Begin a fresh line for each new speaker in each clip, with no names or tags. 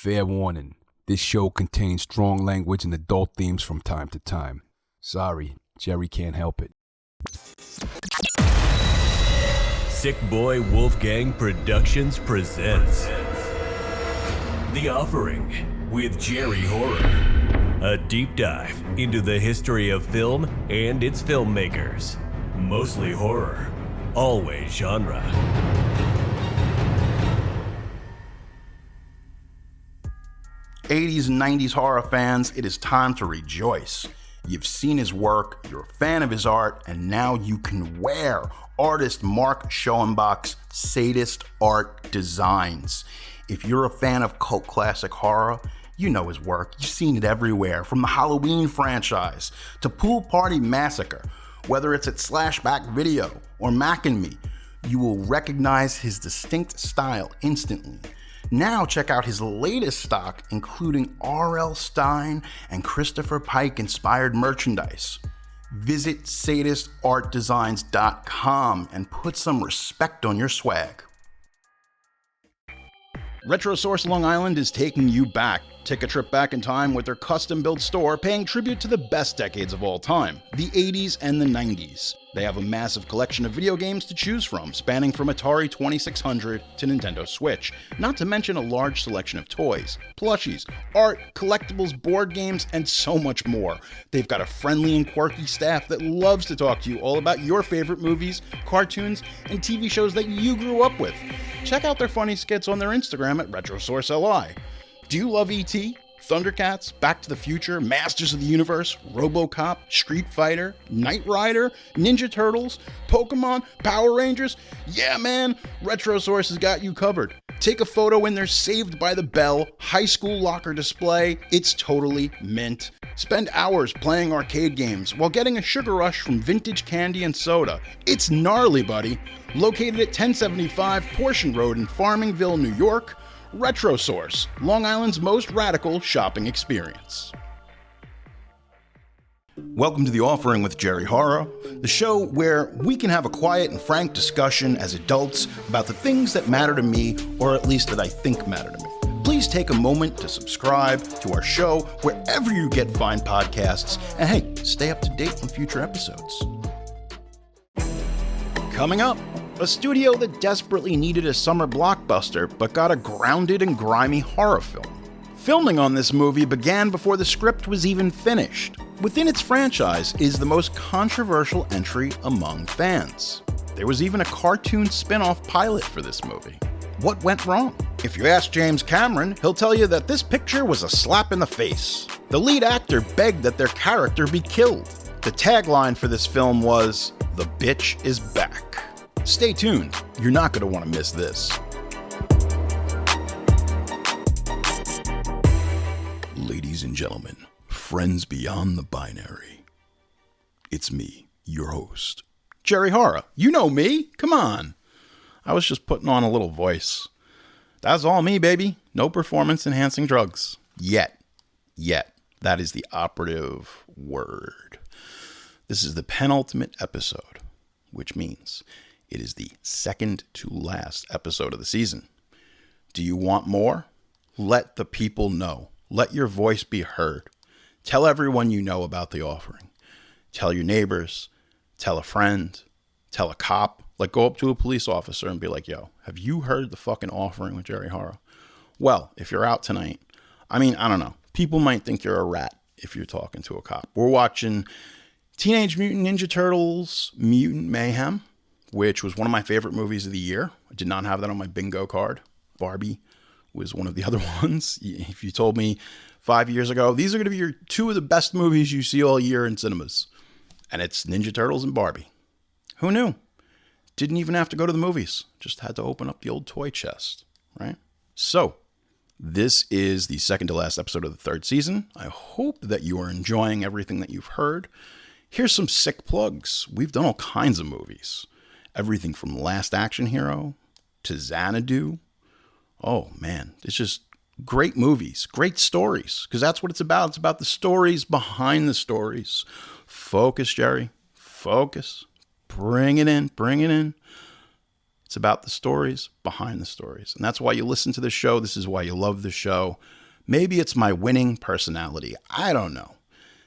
Fair warning, this show contains strong language and adult themes from time to time. Sorry, Jerry can't help it.
Sick Boy Wolfgang Productions presents The Offering with Jerry Horror. A deep dive into the history of film and its filmmakers. Mostly horror, always genre.
'80s and '90s horror fans, it is time to rejoice. You've seen his work, you're a fan of his art, and now you can wear artist Mark Schoenbach's Sadist Art Designs. If you're a fan of cult classic horror, you know his work. You've seen it everywhere, from the Halloween franchise to Pool Party Massacre. Whether it's at Slashback Video or Mac and Me, you will recognize his distinct style instantly. Now check out his latest stock, including R.L. Stine and Christopher Pike inspired merchandise. Visit sadistartdesigns.com and put some respect on your swag. Retrosource Long Island is taking you back. Take a trip back in time with their custom-built store, paying tribute to the best decades of all time, the 80s and the 90s. They have a massive collection of video games to choose from, spanning from Atari 2600 to Nintendo Switch, not to mention a large selection of toys, plushies, art, collectibles, board games, and so much more. They've got a friendly and quirky staff that loves to talk to you all about your favorite movies, cartoons, and TV shows that you grew up with. Check out their funny skits on their Instagram at RetrosourceLI. Do you love E.T., Thundercats, Back to the Future, Masters of the Universe, RoboCop, Street Fighter, Knight Rider, Ninja Turtles, Pokemon, Power Rangers? Yeah, man, Retrosource has got you covered. Take a photo in their Saved by the Bell high school locker display. It's totally mint. Spend hours playing arcade games while getting a sugar rush from vintage candy and soda. It's gnarly, buddy. Located at 1075 Portion Road in Farmingville, New York, Retrosource, Long Island's most radical shopping experience. Welcome to The Offering with Jerry Horror, the show where we can have a quiet and frank discussion as adults about the things that matter to me, or at least that I think matter to me. Please take a moment to subscribe to our show wherever you get fine podcasts, and hey, stay up to date on future episodes. Coming up, a studio that desperately needed a summer blockbuster but got a grounded and grimy horror film. Filming on this movie began before the script was even finished. Within its franchise is the most controversial entry among fans. There was even a cartoon spin-off pilot for this movie. What went wrong? If you ask James Cameron, he'll tell you that this picture was a slap in the face. The lead actor begged that their character be killed. The tagline for this film was, "The bitch is back." Stay tuned, you're not going to want to miss this. Ladies and gentlemen, friends beyond the binary, it's me, your host, Jerry Horror. You know me, come on. I was just putting on a little voice. That's all me, baby. No performance-enhancing drugs. Yet. That is the operative word. This is the penultimate episode, which means it is the second to last episode of the season. Do you want more? Let the people know. Let your voice be heard. Tell everyone you know about The Offering. Tell your neighbors. Tell a friend. Tell a cop. Like, go up to a police officer and be like, yo, have you heard The fucking Offering with Jerry Horror? Well, if you're out tonight, I don't know. People might think you're a rat if you're talking to a cop. We're watching Teenage Mutant Ninja Turtles Mutant Mayhem, which was one of my favorite movies of the year. I did not have that on my bingo card. Barbie was one of the other ones. If you told me 5 years ago, these are going to be your two of the best movies you see all year in cinemas, and it's Ninja Turtles and Barbie. Who knew? Didn't even have to go to the movies. Just had to open up the old toy chest, right? So, this is the second to last episode of the third season. I hope that you are enjoying everything that you've heard. Here's some sick plugs. We've done all kinds of movies. Everything from Last Action Hero to Xanadu. Oh man, it's just great movies, great stories, because that's what it's about. It's about the stories behind the stories. Focus, Jerry. Focus. Bring it in. It's about the stories behind the stories. And that's why you listen to the show. This is why you love the show. Maybe it's my winning personality. I don't know.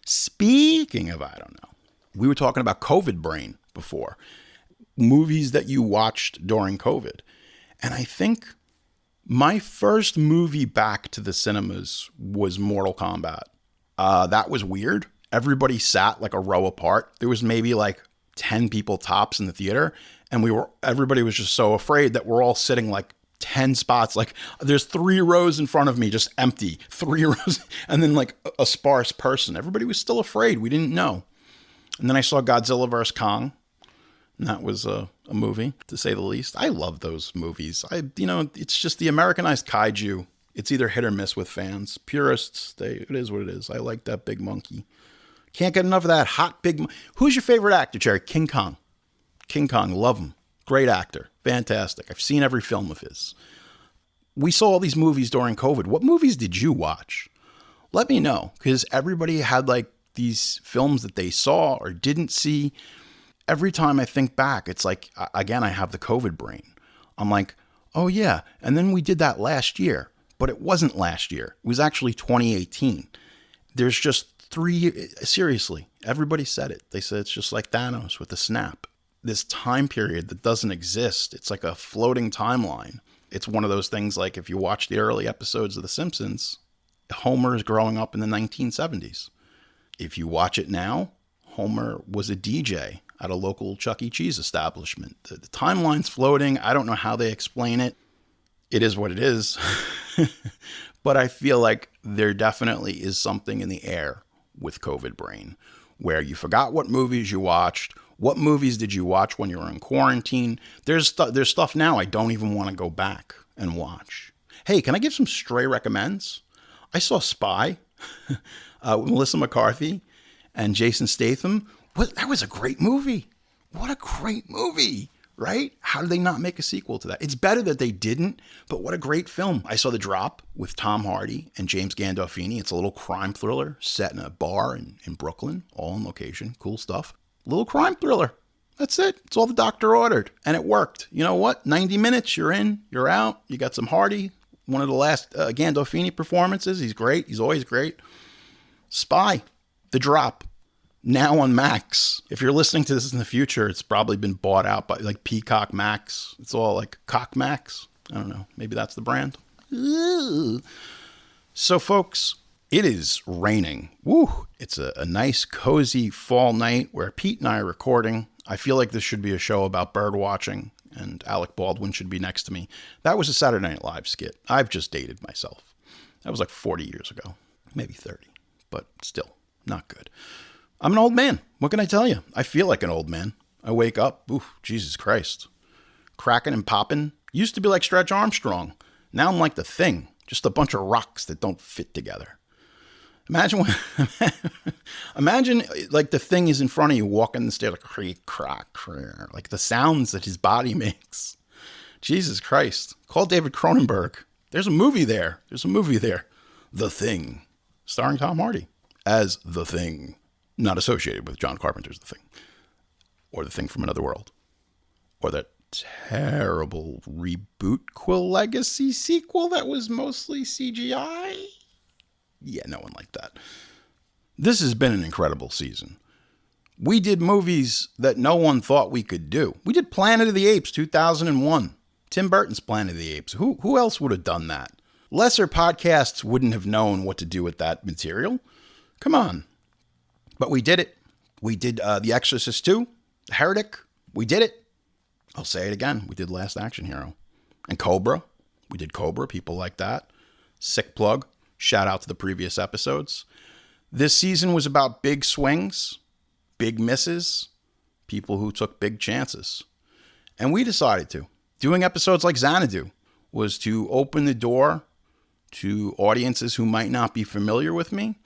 Speaking of I don't know, we were talking about COVID brain before. Movies that you watched during COVID. And I think my first movie back to the cinemas was Mortal Kombat. That was weird. Everybody sat like a row apart. There was maybe like 10 people tops in the theater. And everybody was just so afraid that we're all sitting like 10 spots. Like there's 3 rows in front of me, just empty, 3 rows. And then like a sparse person. Everybody was still afraid. We didn't know. And then I saw Godzilla vs. Kong. And that was a movie, to say the least. I love those movies. It's just the Americanized kaiju. It's either hit or miss with fans. Purists, it is what it is. I like that big monkey. Can't get enough of that hot big. Who's your favorite actor, Jerry? King Kong. King Kong, love him. Great actor. Fantastic. I've seen every film of his. We saw all these movies during COVID. What movies did you watch? Let me know, because everybody had like these films that they saw or didn't see. Every time I think back, it's like, again, I have the COVID brain. I'm like, oh yeah, and then we did that last year. But it wasn't last year. It was actually 2018. There's just 3, seriously, everybody said it. They said it's just like Thanos with the snap. This time period that doesn't exist. It's like a floating timeline. It's one of those things like if you watch the early episodes of The Simpsons, Homer is growing up in the 1970s. If you watch it now, Homer was a DJ at a local Chuck E. Cheese establishment. The timeline's floating. I don't know how they explain it. It is what it is. But I feel like there definitely is something in the air with COVID brain where you forgot what movies you watched. What movies did you watch when you were in quarantine? There's stuff now I don't even want to go back and watch. Hey, can I give some stray recommends? I saw Spy with Melissa McCarthy and Jason Statham. That was a great movie. What a great movie, right? How did they not make a sequel to that? It's better that they didn't, but what a great film. I saw The Drop with Tom Hardy and James Gandolfini. It's a little crime thriller set in a bar in Brooklyn, all on location. Cool stuff. Little crime thriller. That's it. It's all the doctor ordered. And it worked. You know what? 90 minutes, you're in, you're out. You got some Hardy. One of the last Gandolfini performances. He's great. He's always great. Spy. The Drop. Now on Max. If you're listening to this in the future, it's probably been bought out by like Peacock Max. It's all like Cock Max. I don't know. Maybe that's the brand. Ooh. So folks, it is raining. Woo! It's a nice, cozy fall night where Pete and I are recording. I feel like this should be a show about bird watching, and Alec Baldwin should be next to me. That was a Saturday Night Live skit. I've just dated myself. That was like 40 years ago. Maybe 30. But still, not good. I'm an old man. What can I tell you? I feel like an old man. I wake up. Ooh, Jesus Christ. Cracking and popping. Used to be like Stretch Armstrong. Now I'm like the Thing. Just a bunch of rocks that don't fit together. Imagine like the Thing is in front of you walking the stairs like creak, crack, like the sounds that his body makes. Jesus Christ. Call David Cronenberg. There's a movie there. The Thing. Starring Tom Hardy as The Thing. Not associated with John Carpenter's The Thing. Or The Thing from Another World. Or that terrible reboot Quill Legacy sequel that was mostly CGI. Yeah, no one liked that. This has been an incredible season. We did movies that no one thought we could do. We did Planet of the Apes 2001. Tim Burton's Planet of the Apes. Who else would have done that? Lesser podcasts wouldn't have known what to do with that material. Come on. But we did it. We did The Exorcist 2, The Heretic. We did it. I'll say it again. We did Last Action Hero. And Cobra. We did Cobra. People like that. Sick plug. Shout out to the previous episodes. This season was about big swings, big misses, people who took big chances. And we decided to. Doing episodes like Xanadu was to open the door to audiences who might not be familiar with me.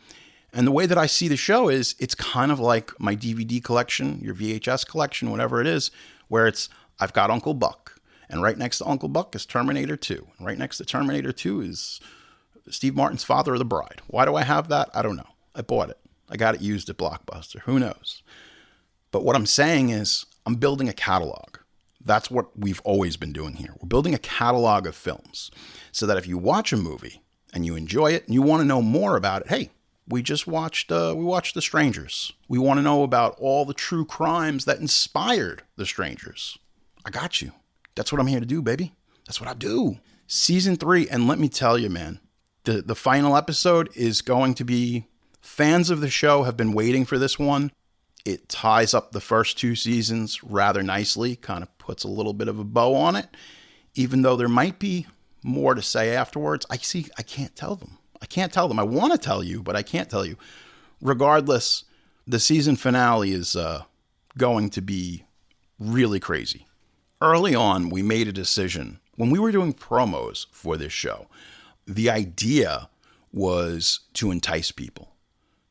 And the way that I see the show is it's kind of like my DVD collection, your VHS collection, whatever it is, where I've got Uncle Buck. And right next to Uncle Buck is Terminator 2. And right next to Terminator 2 is Steve Martin's Father of the Bride. Why do I have that? I don't know. I bought it. I got it used at Blockbuster. Who knows? But what I'm saying is I'm building a catalog. That's what we've always been doing here. We're building a catalog of films so that if you watch a movie and you enjoy it and you want to know more about it, hey, we watched The Strangers. We want to know about all the true crimes that inspired The Strangers. I got you. That's what I'm here to do, baby. That's what I do. Season 3, and let me tell you, man, the final episode is going to be, fans of the show have been waiting for this one. It ties up the first 2 seasons rather nicely, kind of puts a little bit of a bow on it, even though there might be more to say afterwards. I can't tell them. I want to tell you, but I can't tell you. Regardless, the season finale is going to be really crazy. Early on, we made a decision. When we were doing promos for this show, the idea was to entice people,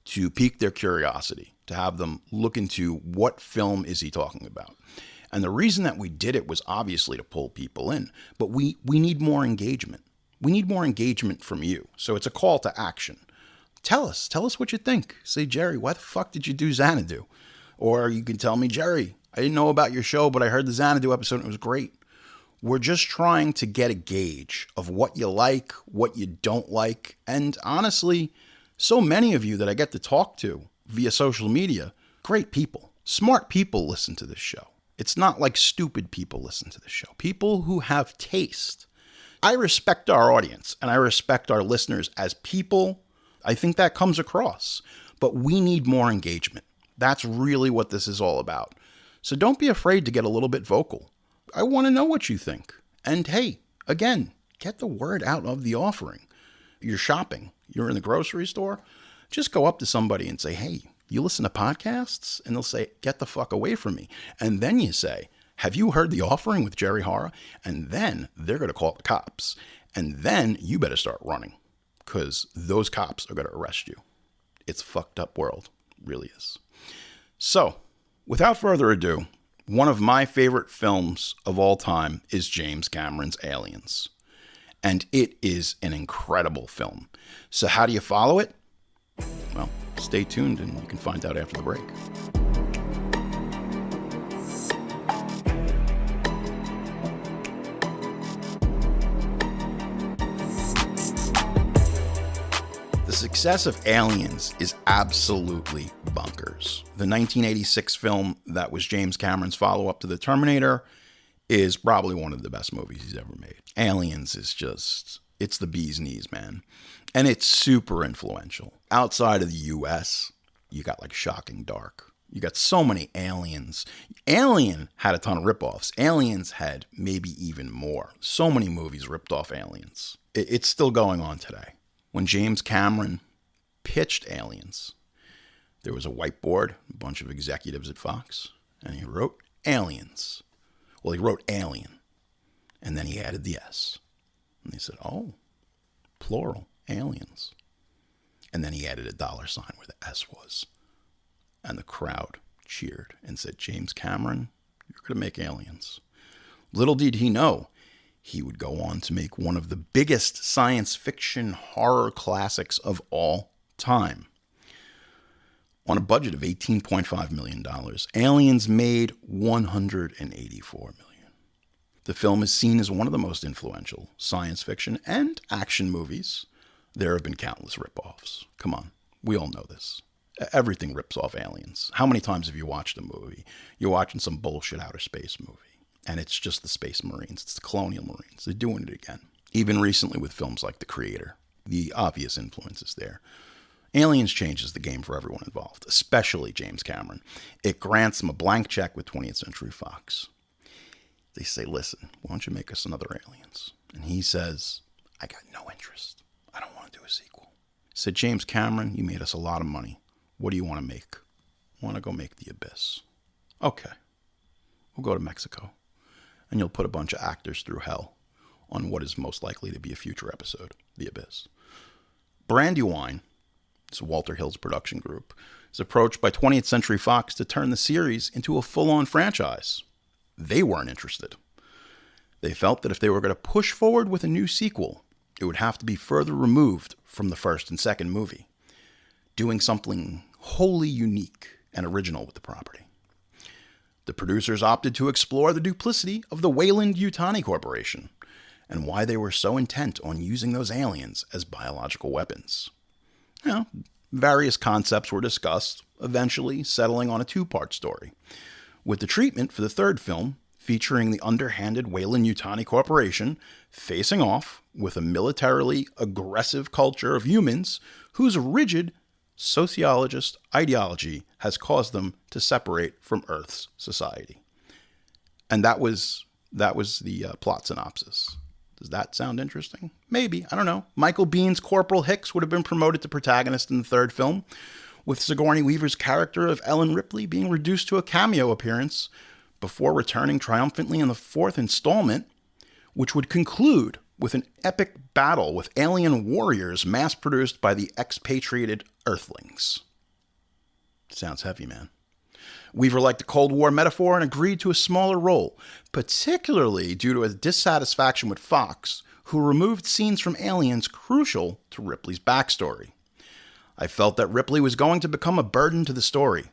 to pique their curiosity, to have them look into what film is he talking about. And the reason that we did it was obviously to pull people in, but we need more engagement. We need more engagement from you. So it's a call to action. Tell us what you think. Say, Jerry, why the fuck did you do Xanadu? Or you can tell me, Jerry, I didn't know about your show, but I heard the Xanadu episode and it was great. We're just trying to get a gauge of what you like, what you don't like. And honestly, so many of you that I get to talk to via social media, great people, smart people listen to this show. It's not like stupid people listen to the show. People who have taste. I respect our audience and I respect our listeners as people. I think that comes across. But we need more engagement. That's really what this is all about. So don't be afraid to get a little bit vocal. I want to know what you think. And hey, again, get the word out of the offering. You're shopping. You're in the grocery store. Just go up to somebody and say, hey, you listen to podcasts? And they'll say, get the fuck away from me. And then you say, have you heard The Offering with Jerry Horror? And then they're going to call the cops. And then you better start running because those cops are going to arrest you. It's a fucked up world. It really is. So, without further ado, one of my favorite films of all time is James Cameron's Aliens. And it is an incredible film. So how do you follow it? Well, stay tuned and you can find out after the break. The success of Aliens is absolutely bonkers. The 1986 film that was James Cameron's follow-up to The Terminator is probably one of the best movies he's ever made. Aliens is just, it's the bee's knees, man. And it's super influential. Outside of the US, you got like Shocking Dark. You got so many Aliens. Alien had a ton of ripoffs. Aliens had maybe even more. So many movies ripped off Aliens. It's still going on today. When James Cameron pitched Aliens, there was a whiteboard, a bunch of executives at Fox, and he wrote Aliens. Well, he wrote Alien, and then he added the S. And they said, oh, plural, aliens. And then he added a $sign where the S was. And the crowd cheered and said, James Cameron, you're going to make Aliens. Little did he know, he would go on to make one of the biggest science fiction horror classics of all time. On a budget of $18.5 million, Aliens made $184 million. The film is seen as one of the most influential science fiction and action movies. There have been countless ripoffs. Come on, we all know this. Everything rips off Aliens. How many times have you watched a movie? You're watching some bullshit outer space movie, and it's just the Space Marines. It's the Colonial Marines. They're doing it again. Even recently with films like The Creator. The obvious influences there. Aliens changes the game for everyone involved, especially James Cameron. It grants him a blank check with 20th Century Fox. They say, listen, why don't you make us another Aliens? And he says, I got no interest. I don't want to do a sequel. Said, James Cameron, you made us a lot of money. What do you want to make? I want to go make The Abyss. Okay. We'll go to Mexico. And you'll put a bunch of actors through hell on what is most likely to be a future episode, The Abyss. Brandywine, it's Walter Hill's production group, is approached by 20th Century Fox to turn the series into a full-on franchise. They weren't interested. They felt that if they were going to push forward with a new sequel, it would have to be further removed from the first and second movie, doing something wholly unique and original with the property. The producers opted to explore the duplicity of the Weyland-Yutani Corporation and why they were so intent on using those aliens as biological weapons. Various concepts were discussed, eventually settling on a two-part story, with the treatment for the third film featuring the underhanded Weyland-Yutani Corporation facing off with a militarily aggressive culture of humans whose rigid sociologist ideology has caused them to separate from Earth's society. And that was the plot synopsis. Does that sound interesting? Maybe. I don't know. Michael Bihn's Corporal Hicks would have been promoted to protagonist in the third film, with Sigourney Weaver's character of Ellen Ripley being reduced to a cameo appearance before returning triumphantly in the fourth installment, which would conclude with an epic battle with alien warriors mass-produced by the expatriated Earthlings. Sounds heavy, man. Weaver liked the Cold War metaphor and agreed to a smaller role, particularly due to a dissatisfaction with Fox, who removed scenes from Aliens crucial to Ripley's backstory. I felt that Ripley was going to become a burden to the story.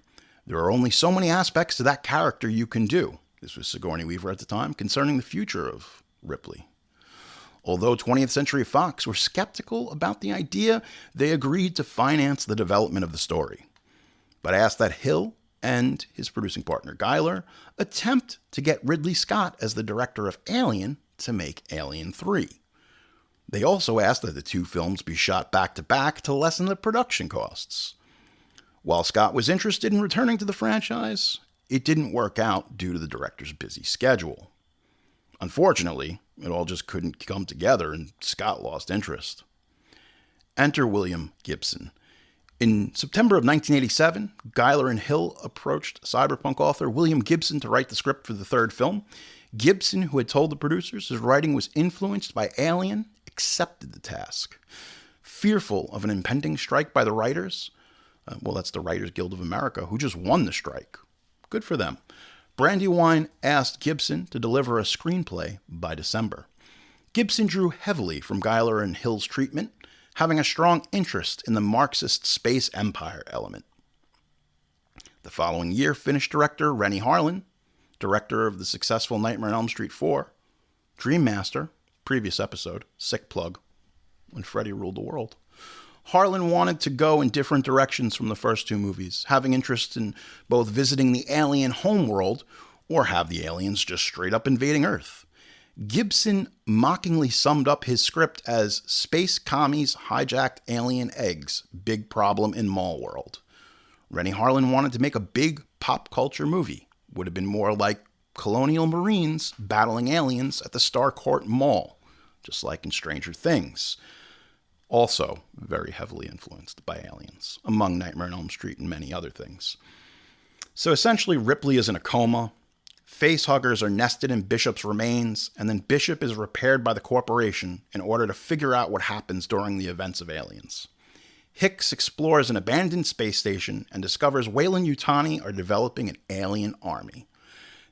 There are only so many aspects to that character you can do. This was Sigourney Weaver at the time, concerning the future of Ripley. Although 20th Century Fox were skeptical about the idea, they agreed to finance the development of the story. But asked that Hill and his producing partner Giler attempt to get Ridley Scott as the director of Alien to make Alien 3. They also asked that the two films be shot back-to-back to lessen the production costs. While Scott was interested in returning to the franchise, it didn't work out due to the director's busy schedule. Unfortunately, it all just couldn't come together and Scott lost interest. Enter William Gibson. In September of 1987, Giler and Hill approached cyberpunk author William Gibson to write the script for the third film. Gibson, who had told the producers his writing was influenced by Alien, accepted the task. Fearful of an impending strike by the writers, that's the Writers Guild of America, who just won the strike. Good for them. Brandywine asked Gibson to deliver a screenplay by December. Gibson drew heavily from Giler and Hill's treatment, having a strong interest in the Marxist space empire element. The following year, Finnish director Renny Harlin, director of the successful Nightmare on Elm Street 4, Dream Master, previous episode, sick plug, when Freddy ruled the world. Harlan wanted to go in different directions from the first two movies, having interest in both visiting the alien homeworld or have the aliens just straight up invading Earth. Gibson mockingly summed up his script as space commies hijacked alien eggs, big problem in mall world. Renny Harlin wanted to make a big pop culture movie. Would have been more like colonial marines battling aliens at the Starcourt Mall, just like in Stranger Things. Also very heavily influenced by aliens, among Nightmare on Elm Street and many other things. So essentially, Ripley is in a coma. Facehuggers are nested in Bishop's remains, and then Bishop is repaired by the corporation in order to figure out what happens during the events of Aliens. Hicks explores an abandoned space station and discovers Weyland-Yutani are developing an alien army.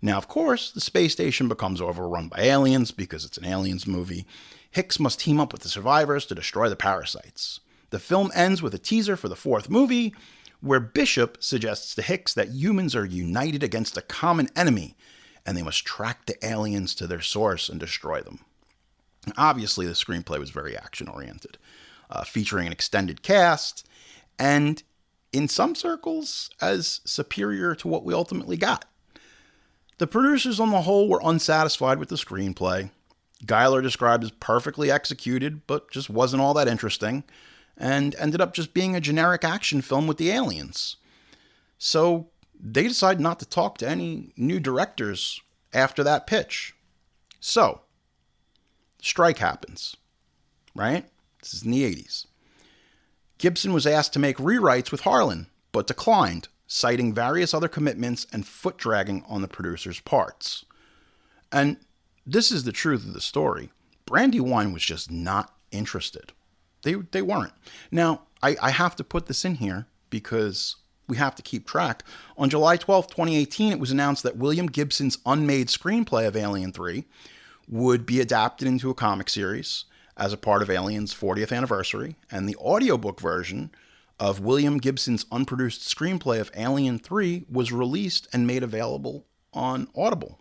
Now, of course, the space station becomes overrun by aliens because it's an aliens movie. Hicks must team up with the survivors to destroy the parasites. The film ends with a teaser for the fourth movie, where Bishop suggests to Hicks that humans are united against a common enemy, and they must track the aliens to their source and destroy them. Obviously, the screenplay was very action-oriented, featuring an extended cast, and in some circles, as superior to what we ultimately got. The producers on the whole were unsatisfied with the screenplay. Giler described as perfectly executed, but just wasn't all that interesting, and ended up just being a generic action film with the aliens. So they decided not to talk to any new directors after that pitch. So, strike happens, right? This is in the 80s. Gibson was asked to make rewrites with Harlan, but declined, citing various other commitments and foot-dragging on the producer's parts. And this is the truth of the story. Brandywine was just not interested. They weren't. Now, I have to put this in here because we have to keep track. On July 12, 2018, it was announced that William Gibson's unmade screenplay of Alien 3 would be adapted into a comic series as a part of Alien's 40th anniversary, and the audiobook version of William Gibson's unproduced screenplay of Alien 3 was released and made available on Audible.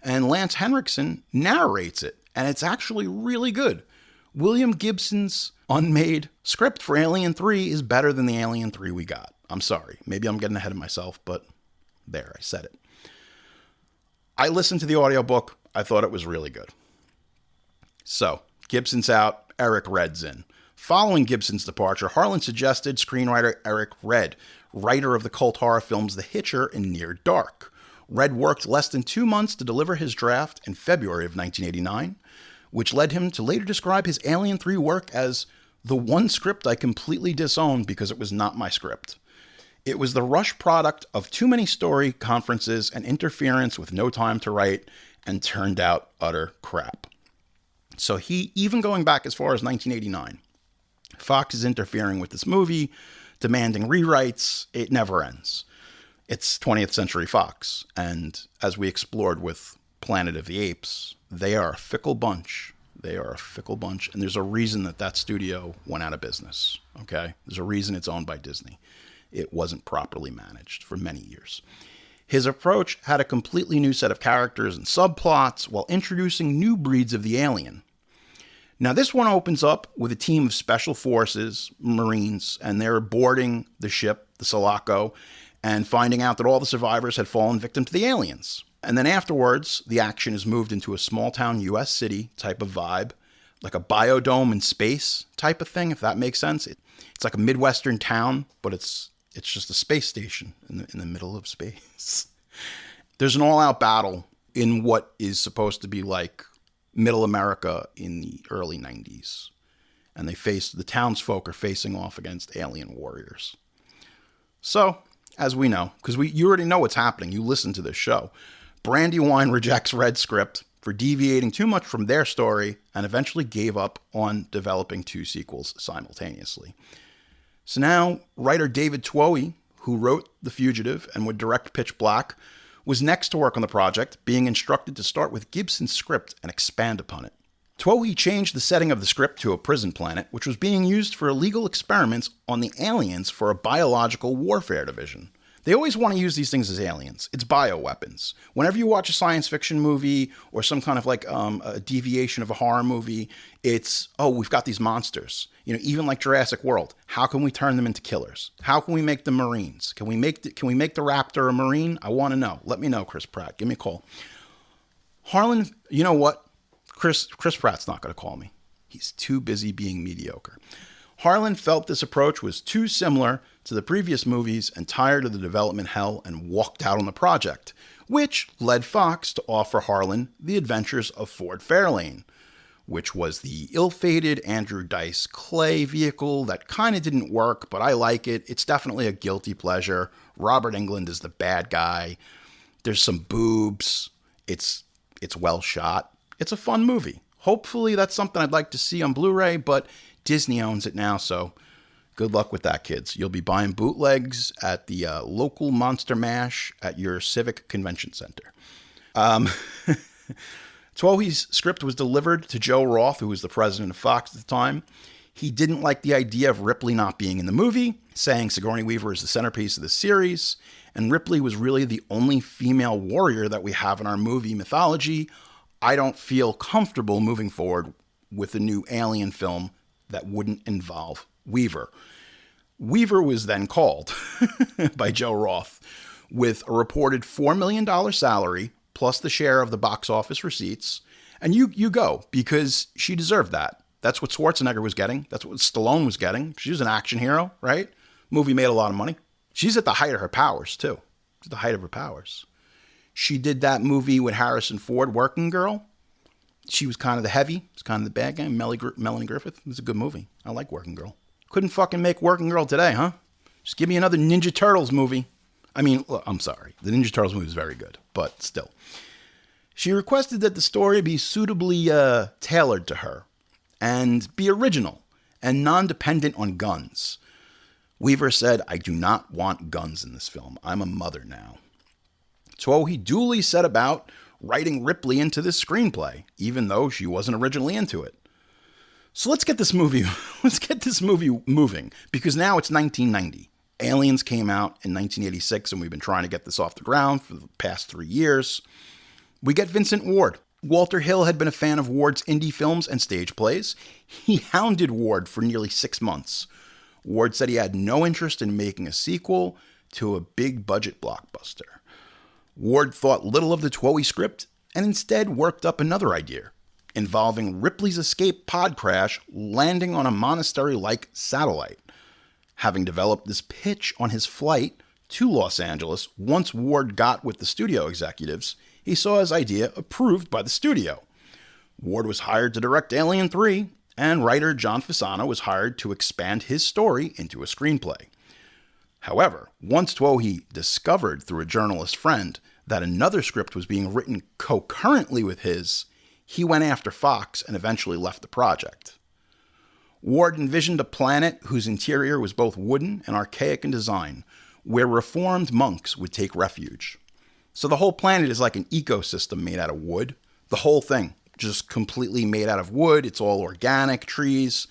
And Lance Henriksen narrates it, and it's actually really good. William Gibson's unmade script for Alien 3 is better than the Alien 3 we got. I'm sorry. Maybe I'm getting ahead of myself, but there, I said it. I listened to the audiobook. I thought it was really good. So, Gibson's out, Eric Red's in. Following Gibson's departure, Harlan suggested screenwriter Eric Red, writer of the cult horror films The Hitcher and Near Dark. Red worked less than 2 months to deliver his draft in February of 1989, which led him to later describe his Alien 3 work as the one script I completely disowned because it was not my script. It was the rush product of too many story conferences and interference with no time to write, and turned out utter crap. So he, even going back as far as 1989, Fox is interfering with this movie, demanding rewrites. It never ends. It's 20th Century Fox, and as we explored with Planet of the Apes, they are a fickle bunch. They are a fickle bunch, and there's a reason that studio went out of business, okay? There's a reason it's owned by Disney. It wasn't properly managed for many years. His approach had a completely new set of characters and subplots while introducing new breeds of the alien. Now, this one opens up with a team of special forces, Marines, and they're boarding the ship, the Sulaco, and finding out that all the survivors had fallen victim to the aliens. And then afterwards, the action is moved into a small-town U.S. city type of vibe, like a biodome in space type of thing, if that makes sense. It's like a Midwestern town, but it's just a space station in the middle of space. There's an all-out battle in what is supposed to be like Middle America in the early 90s. And the townsfolk are facing off against alien warriors. So, as we know, because you already know what's happening, you listen to this show, Brandywine rejects Red's script for deviating too much from their story and eventually gave up on developing 2 sequels simultaneously. So now, writer David Twohy, who wrote The Fugitive and would direct Pitch Black, was next to work on the project, being instructed to start with Gibson's script and expand upon it. Twohy changed the setting of the script to a prison planet, which was being used for illegal experiments on the aliens for a biological warfare division. They always want to use these things as aliens. It's bioweapons. Whenever you watch a science fiction movie or some kind of like a deviation of a horror movie, it's, oh, we've got these monsters. You know, even like Jurassic World. How can we turn them into killers? How can we make them Marines? Can we make the Raptor a Marine? I want to know. Let me know, Chris Pratt. Give me a call. Harlan, you know what? Chris Pratt's not going to call me. He's too busy being mediocre. Harlan felt this approach was too similar to the previous movies and tired of the development hell and walked out on the project, which led Fox to offer Harlan The Adventures of Ford Fairlane, which was the ill-fated Andrew Dice Clay vehicle that kind of didn't work, but I like it. It's definitely a guilty pleasure. Robert Englund is the bad guy. There's some boobs. It's well shot. It's a fun movie. Hopefully that's something I'd like to see on Blu-ray, but Disney owns it now, so good luck with that, kids. You'll be buying bootlegs at the local Monster Mash at your civic convention center. Twohy's script was delivered to Joe Roth, who was the president of Fox at the time. He didn't like the idea of Ripley not being in the movie, saying Sigourney Weaver is the centerpiece of the series, and Ripley was really the only female warrior that we have in our movie mythology. I don't feel comfortable moving forward with a new Alien film that wouldn't involve Weaver. Weaver was then called by Joe Roth with a reported $4 million salary plus the share of the box office receipts. And you go, because she deserved that. That's what Schwarzenegger was getting. That's what Stallone was getting. She was an action hero, right? Movie made a lot of money. She's at the height of her powers, too. She's at the height of her powers. She did that movie with Harrison Ford, Working Girl. She was kind of the heavy. It's kind of the bad guy. Melanie Griffith. It was a good movie. I like Working Girl. Couldn't fucking make Working Girl today, huh? Just give me another Ninja Turtles movie. I mean, look, I'm sorry. The Ninja Turtles movie is very good, but still. She requested that the story be suitably tailored to her and be original and non-dependent on guns. Weaver said, I do not want guns in this film. I'm a mother now. So he duly set about writing Ripley into this screenplay, even though she wasn't originally into it. So let's get this movie moving, because now it's 1990. Aliens came out in 1986, and we've been trying to get this off the ground for the past 3 years. We get Vincent Ward. Walter Hill had been a fan of Ward's indie films and stage plays. He hounded Ward for nearly 6 months. Ward said he had no interest in making a sequel to a big budget blockbuster. Ward thought little of the TWOE script and instead worked up another idea involving Ripley's escape pod crash landing on a monastery-like satellite. Having developed this pitch on his flight to Los Angeles, once Ward got with the studio executives, he saw his idea approved by the studio. Ward was hired to direct Alien 3, and writer John Fasano was hired to expand his story into a screenplay. However, once TWOE discovered through a journalist friend that another script was being written concurrently with his, he went after Fox and eventually left the project. Ward envisioned a planet whose interior was both wooden and archaic in design, where reformed monks would take refuge. So the whole planet is like an ecosystem made out of wood. The whole thing, just completely made out of wood. It's all organic, trees.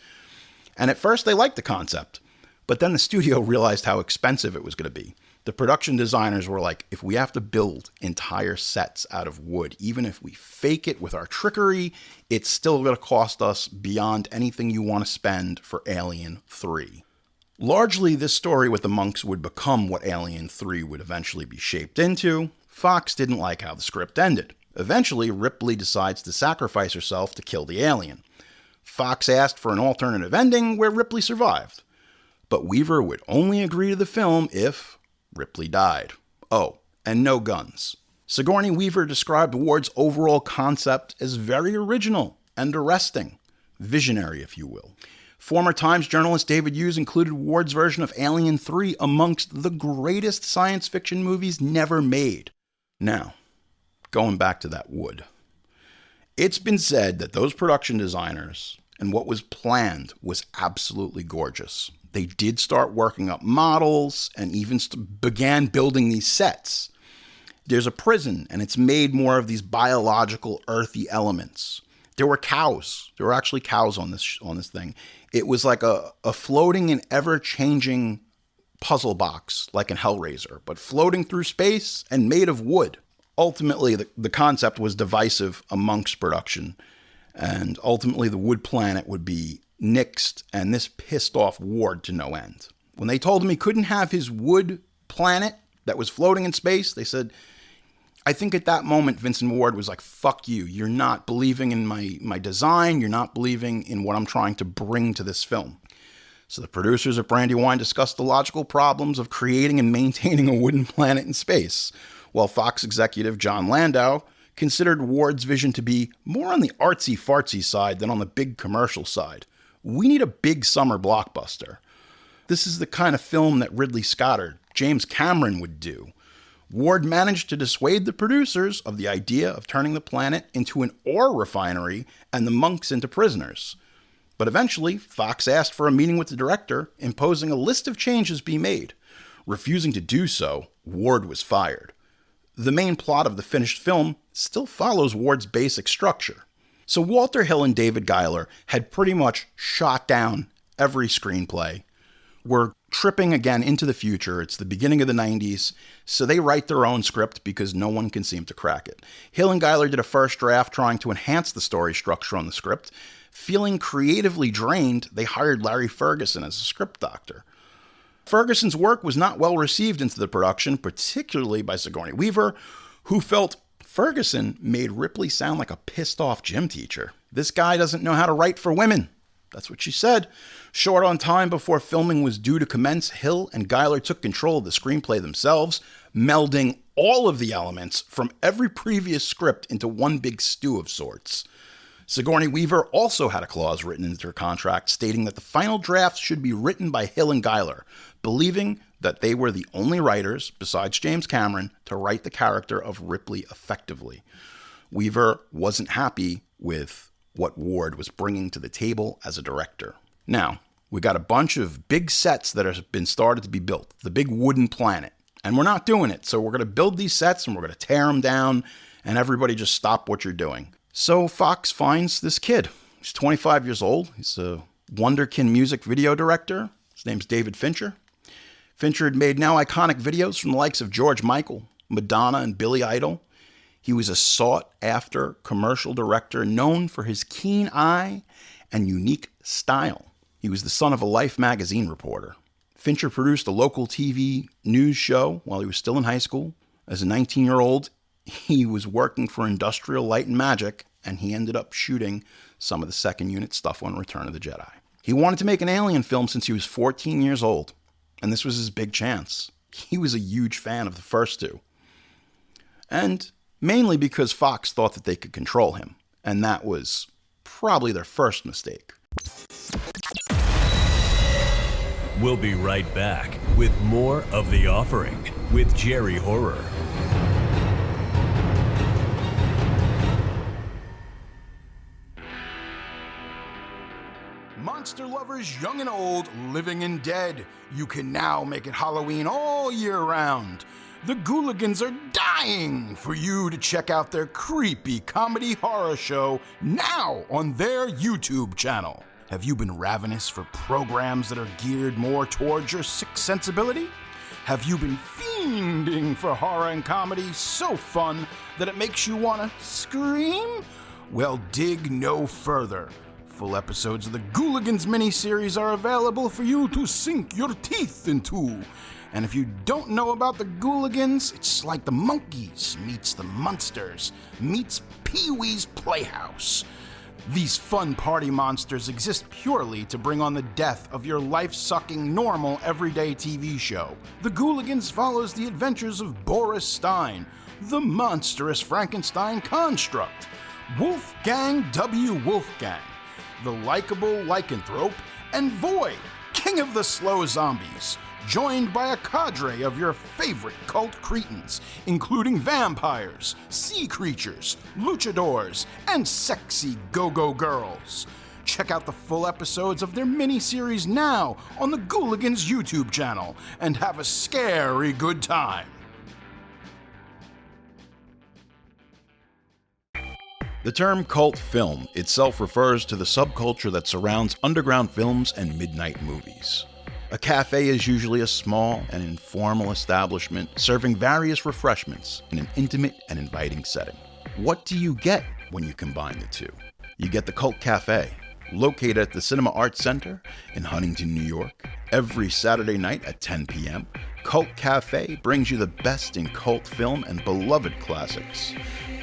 And at first they liked the concept, but then the studio realized how expensive it was going to be. The production designers were like, if we have to build entire sets out of wood, even if we fake it with our trickery, it's still going to cost us beyond anything you want to spend for Alien 3. Largely, this story with the monks would become what Alien 3 would eventually be shaped into. Fox didn't like how the script ended. Eventually, Ripley decides to sacrifice herself to kill the alien. Fox asked for an alternative ending where Ripley survived. But Weaver would only agree to the film if Ripley died. Oh, and no guns. Sigourney Weaver described Ward's overall concept as very original and arresting. Visionary, if you will. Former Times journalist David Hughes included Ward's version of Alien 3 amongst the greatest science fiction movies never made. Now, going back to that wood. It's been said that those production designers and what was planned was absolutely gorgeous. They did start working up models and even began building these sets. There's a prison, and it's made more of these biological, earthy elements. There were cows. There were actually cows on this thing. It was like a floating and ever-changing puzzle box, like in Hellraiser, but floating through space and made of wood. Ultimately, the concept was divisive amongst production, and ultimately the wood planet would be nixed, and this pissed off Ward to no end. When they told him he couldn't have his wood planet that was floating in space, they said, I think at that moment, Vincent Ward was like, fuck you. You're not believing in my design. You're not believing in what I'm trying to bring to this film. So the producers of Brandywine discussed the logical problems of creating and maintaining a wooden planet in space, while Fox executive John Landau considered Ward's vision to be more on the artsy-fartsy side than on the big commercial side. We need a big summer blockbuster. This is the kind of film that Ridley Scott or James Cameron would do. Ward managed to dissuade the producers of the idea of turning the planet into an ore refinery and the monks into prisoners. But eventually, Fox asked for a meeting with the director, imposing a list of changes be made. Refusing to do so, Ward was fired. The main plot of the finished film still follows Ward's basic structure. So Walter Hill and David Giler had pretty much shot down every screenplay. We're tripping again into the future. It's the beginning of the 90s, so they write their own script because no one can seem to crack it. Hill and Giler did a first draft trying to enhance the story structure on the script. Feeling creatively drained, they hired Larry Ferguson as a script doctor. Ferguson's work was not well received into the production, particularly by Sigourney Weaver, who felt Ferguson made Ripley sound like a pissed-off gym teacher. This guy doesn't know how to write for women. That's what she said. Short on time before filming was due to commence, Hill and Giler took control of the screenplay themselves, melding all of the elements from every previous script into one big stew of sorts. Sigourney Weaver also had a clause written into her contract stating that the final drafts should be written by Hill and Giler, believing that they were the only writers, besides James Cameron, to write the character of Ripley effectively. Weaver wasn't happy with what Ward was bringing to the table as a director. Now, we got a bunch of big sets that have been started to be built, the big wooden planet, and we're not doing it. So we're going to build these sets and we're going to tear them down, and everybody just stop what you're doing. So Fox finds this kid. He's 25 years old. He's a wonderkin music video director. His name's David Fincher. Fincher had made now iconic videos from the likes of George Michael, Madonna, and Billy Idol. He was a sought-after commercial director known for his keen eye and unique style. He was the son of a Life magazine reporter. Fincher produced a local TV news show while he was still in high school. As a 19-year-old, he was working for Industrial Light and Magic, and he ended up shooting some of the second unit stuff on Return of the Jedi. He wanted to make an Alien film since he was 14 years old, and this was his big chance. He was a huge fan of the first two. And mainly because Fox thought that they could control him, and that was probably their first mistake.
We'll be right back with more of The Offering with Jerry Horror.
Monster lovers young and old, living and dead, you can now make it Halloween all year round. The Ghouligans are dying for you to check out their creepy comedy horror show now on their YouTube channel. Have you been ravenous for programs that are geared more towards your sick sensibility? Have you been fiending for horror and comedy so fun that it makes you want to scream? Well, dig no further. Full episodes of the Ghouligans miniseries are available for you to sink your teeth into. And if you don't know about the Ghouligans, it's like the Monkees meets the Munsters meets Pee-wee's Playhouse. These fun party monsters exist purely to bring on the death of your life-sucking, normal, everyday TV show. The Ghouligans follows the adventures of Boris Stein, the monstrous Frankenstein construct, Wolfgang W. Wolfgang, the likable lycanthrope, and Void, king of the slow zombies, joined by a cadre of your favorite cult cretins, including vampires, sea creatures, luchadors, and sexy go-go girls. Check out the full episodes of their miniseries now on the Ghouligans YouTube channel and have a scary good time. The term cult film itself refers to the subculture that surrounds underground films and midnight movies. A cafe is usually a small and informal establishment serving various refreshments in an intimate and inviting setting. What do you get when you combine the two? You get the Cult Cafe, located at the Cinema Arts Center in Huntington, New York. Every Saturday night at 10 p.m., Cult Cafe brings you the best in cult film and beloved classics,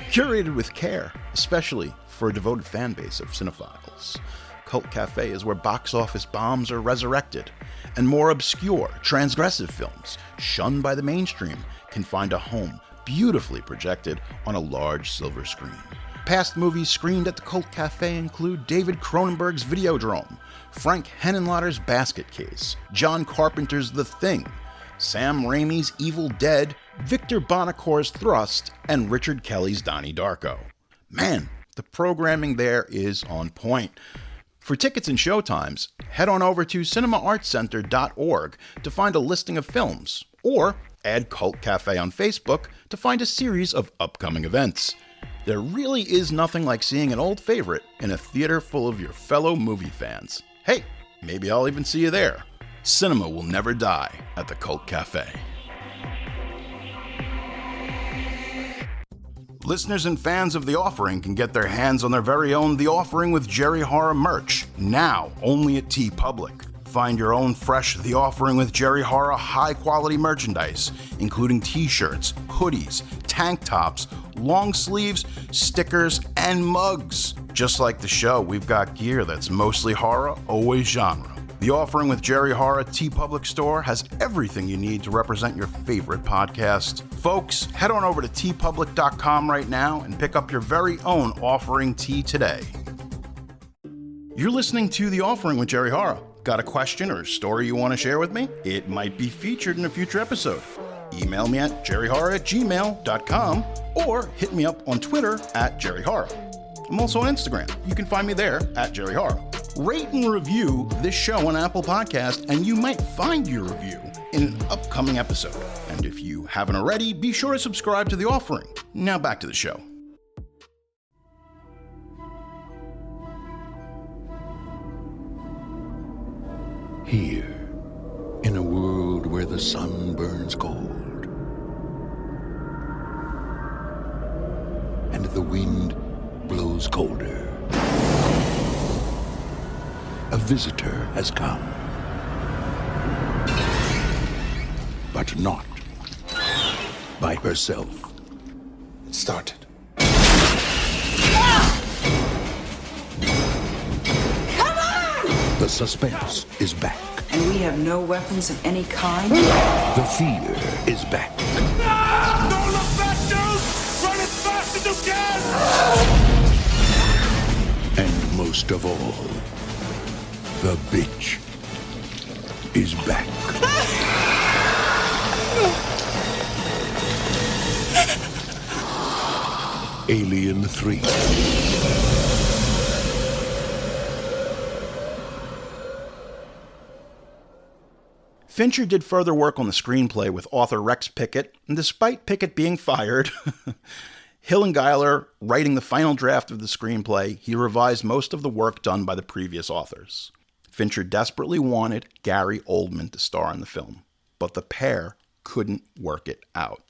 curated with care, especially for a devoted fan base of cinephiles. Cult Cafe is where box office bombs are resurrected, and more obscure, transgressive films, shunned by the mainstream, can find a home beautifully projected on a large silver screen. Past movies screened at the Cult Cafe include David Cronenberg's Videodrome, Frank Henenlotter's Basket Case, John Carpenter's The Thing, Sam Raimi's Evil Dead, Victor Bonacor's Thrust, and Richard Kelly's Donnie Darko. Man, the programming there is on point. For tickets and showtimes, head on over to cinemaartscenter.org to find a listing of films, or add Cult Cafe on Facebook to find a series of upcoming events. There really is nothing like seeing an old favorite in a theater full of your fellow movie fans. Hey, maybe I'll even see you there. Cinema will never die at the Cult Cafe. Listeners and fans of The Offering can get their hands on their very own The Offering with Jerry Horror merch, now only at TeePublic. Find your own fresh The Offering with Jerry Horror high-quality merchandise, including t-shirts, hoodies, tank tops, long sleeves, stickers, and mugs. Just like the show, we've got gear that's mostly horror, always genre. The Offering with Jerry Horror TeePublic store has everything you need to represent your favorite podcast. Folks, head on over to teepublic.com right now and pick up your very own Offering tee today. You're listening to The Offering with Jerry Horror. Got a question or story you want to share with me? It might be featured in a future episode. Email me at jerryhorror@gmail.com or hit me up on Twitter at jerryhorror. I'm also on Instagram. You can find me there at jerryhorror. Rate and review this show on Apple Podcast, and you might find your review in an upcoming episode. And if you haven't already, be sure to subscribe to The Offering. Now back to the show.
Here, in a world where the the sun burns cold, and the wind blows colder. A visitor has come, but not by herself.
It started.
The suspense is back.
And we have no weapons of any kind?
The fear is back.
Don't look back, dude! Run as fast as you can!
And most of all, the bitch is back. Alien 3.
Fincher did further work on the screenplay with author Rex Pickett, and despite Pickett being fired, Hillengiler writing the final draft of the screenplay, he revised most of the work done by the previous authors. Fincher desperately wanted Gary Oldman to star in the film, but the pair couldn't work it out.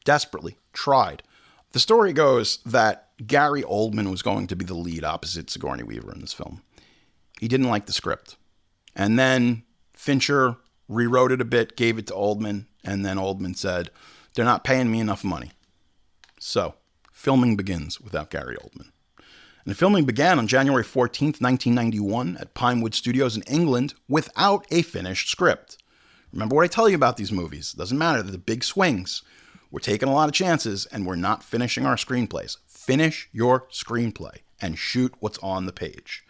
Desperately tried. The story goes that Gary Oldman was going to be the lead opposite Sigourney Weaver in this film. He didn't like the script. And then Fincher rewrote it a bit, gave it to Oldman, and then Oldman said, "They're not paying me enough money." So, filming begins without Gary Oldman. And the filming began on January 14th, 1991 at Pinewood Studios in England without a finished script. Remember what I tell you about these movies. It doesn't matter. They're the big swings. We're taking a lot of chances, and we're not finishing our screenplays. Finish your screenplay and shoot what's on the page.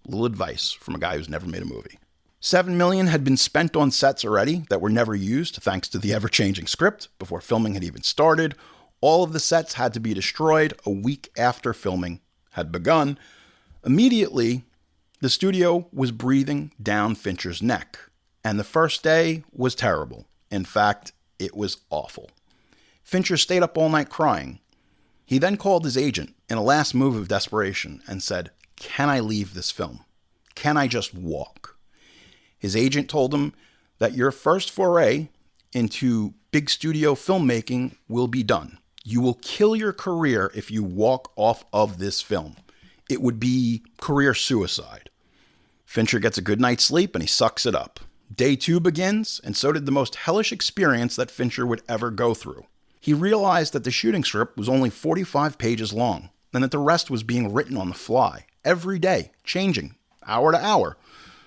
A little advice from a guy who's never made a movie. $7 million had been spent on sets already that were never used thanks to the ever-changing script before filming had even started. All of the sets had to be destroyed a week after filming had begun. Immediately, the studio was breathing down Fincher's neck, and the first day was terrible. In fact, it was awful. Fincher stayed up all night crying. He then called his agent in a last move of desperation and said, "Can I leave this film? Can I just walk?" His agent told him that your first foray into big studio filmmaking will be done. You will kill your career if you walk off of this film. It would be career suicide. Fincher gets a good night's sleep and he sucks it up. Day 2 begins, and so did the most hellish experience that Fincher would ever go through. He realized that the shooting script was only 45 pages long, and that the rest was being written on the fly, every day, changing, hour to hour.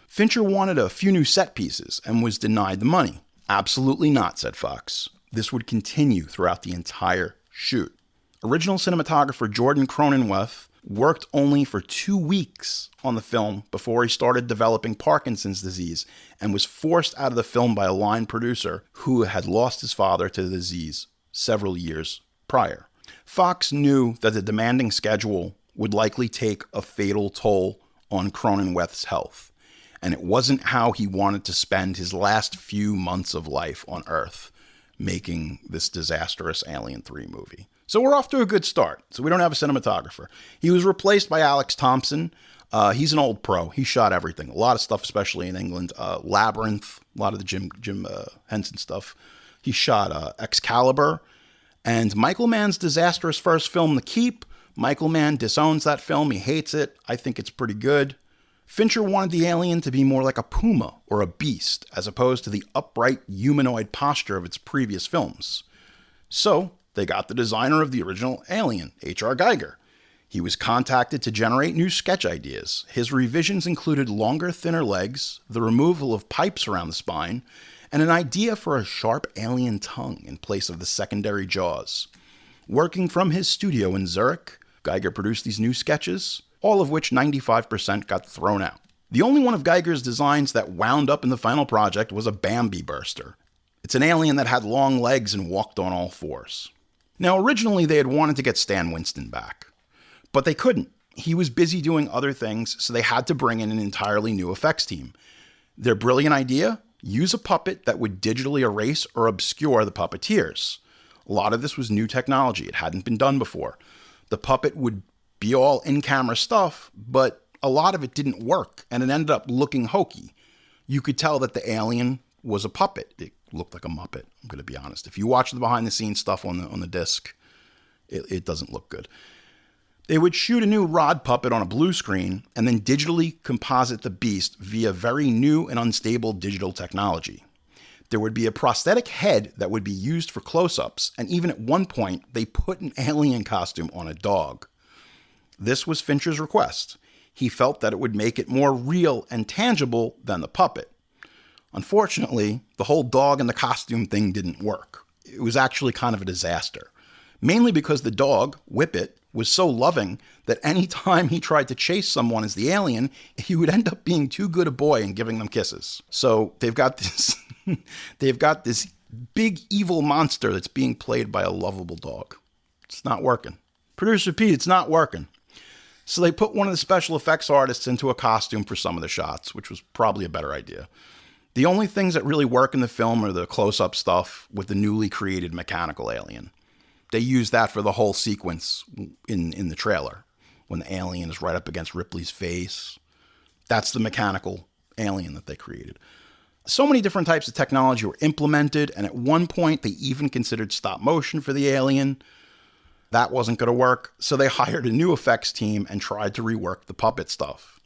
Fincher wanted a few new set pieces and was denied the money. "Absolutely not," said Fox. This would continue throughout the entire shoot. Original cinematographer Jordan Cronenweth worked only for 2 weeks on the film before he started developing Parkinson's disease and was forced out of the film by a line producer who had lost his father to the disease several years prior. Fox knew that the demanding schedule would likely take a fatal toll on Cronenweth's health, and it wasn't how he wanted to spend his last few months of life on Earth making this disastrous Alien 3 movie. So we're off to a good start. So we don't have a cinematographer. He was replaced by Alex Thompson. He's an old pro. He shot everything. A lot of stuff, especially in England. Labyrinth, a lot of the Jim Henson stuff. He shot Excalibur. And Michael Mann's disastrous first film, The Keep. Michael Mann disowns that film. He hates it. I think it's pretty good. Fincher wanted the alien to be more like a puma or a beast, as opposed to the upright humanoid posture of its previous films. So they got the designer of the original Alien, H.R. Giger. He was contacted to generate new sketch ideas. His revisions included longer, thinner legs, the removal of pipes around the spine, and an idea for a sharp alien tongue in place of the secondary jaws. Working from his studio in Zurich, Giger produced these new sketches, all of which 95% got thrown out. The only one of Giger's designs that wound up in the final project was a Bambi burster. It's an alien that had long legs and walked on all fours. Now, originally they had wanted to get Stan Winston back, but they couldn't. He was busy doing other things, so they had to bring in an entirely new effects team. Their brilliant idea? Use a puppet that would digitally erase or obscure the puppeteers. A lot of this was new technology. It hadn't been done before. The puppet would be all in-camera stuff, but a lot of it didn't work, and it ended up looking hokey. You could tell that the alien was a puppet. It looked like a Muppet. I'm going to be honest. If you watch the behind the scenes stuff on the disc, it doesn't look good. They would shoot a new rod puppet on a blue screen and then digitally composite the beast via very new and unstable digital technology. There would be a prosthetic head that would be used for close-ups, and even at one point, they put an alien costume on a dog. This was Fincher's request. He felt that it would make it more real and tangible than the puppet. Unfortunately, the whole dog and the costume thing didn't work. It was actually kind of a disaster. Mainly because the dog, Whippet, was so loving that any time he tried to chase someone as the alien, he would end up being too good a boy and giving them kisses. So they've got this big evil monster that's being played by a lovable dog. It's not working. Producer Pete, it's not working. So they put one of the special effects artists into a costume for some of the shots, which was probably a better idea. The only things that really work in the film are the close-up stuff with the newly created mechanical alien. They use that for the whole sequence in the trailer, when the alien is right up against Ripley's face. That's the mechanical alien that they created. So many different types of technology were implemented, and at one point they even considered stop motion for the alien. That wasn't going to work, so they hired a new effects team and tried to rework the puppet stuff,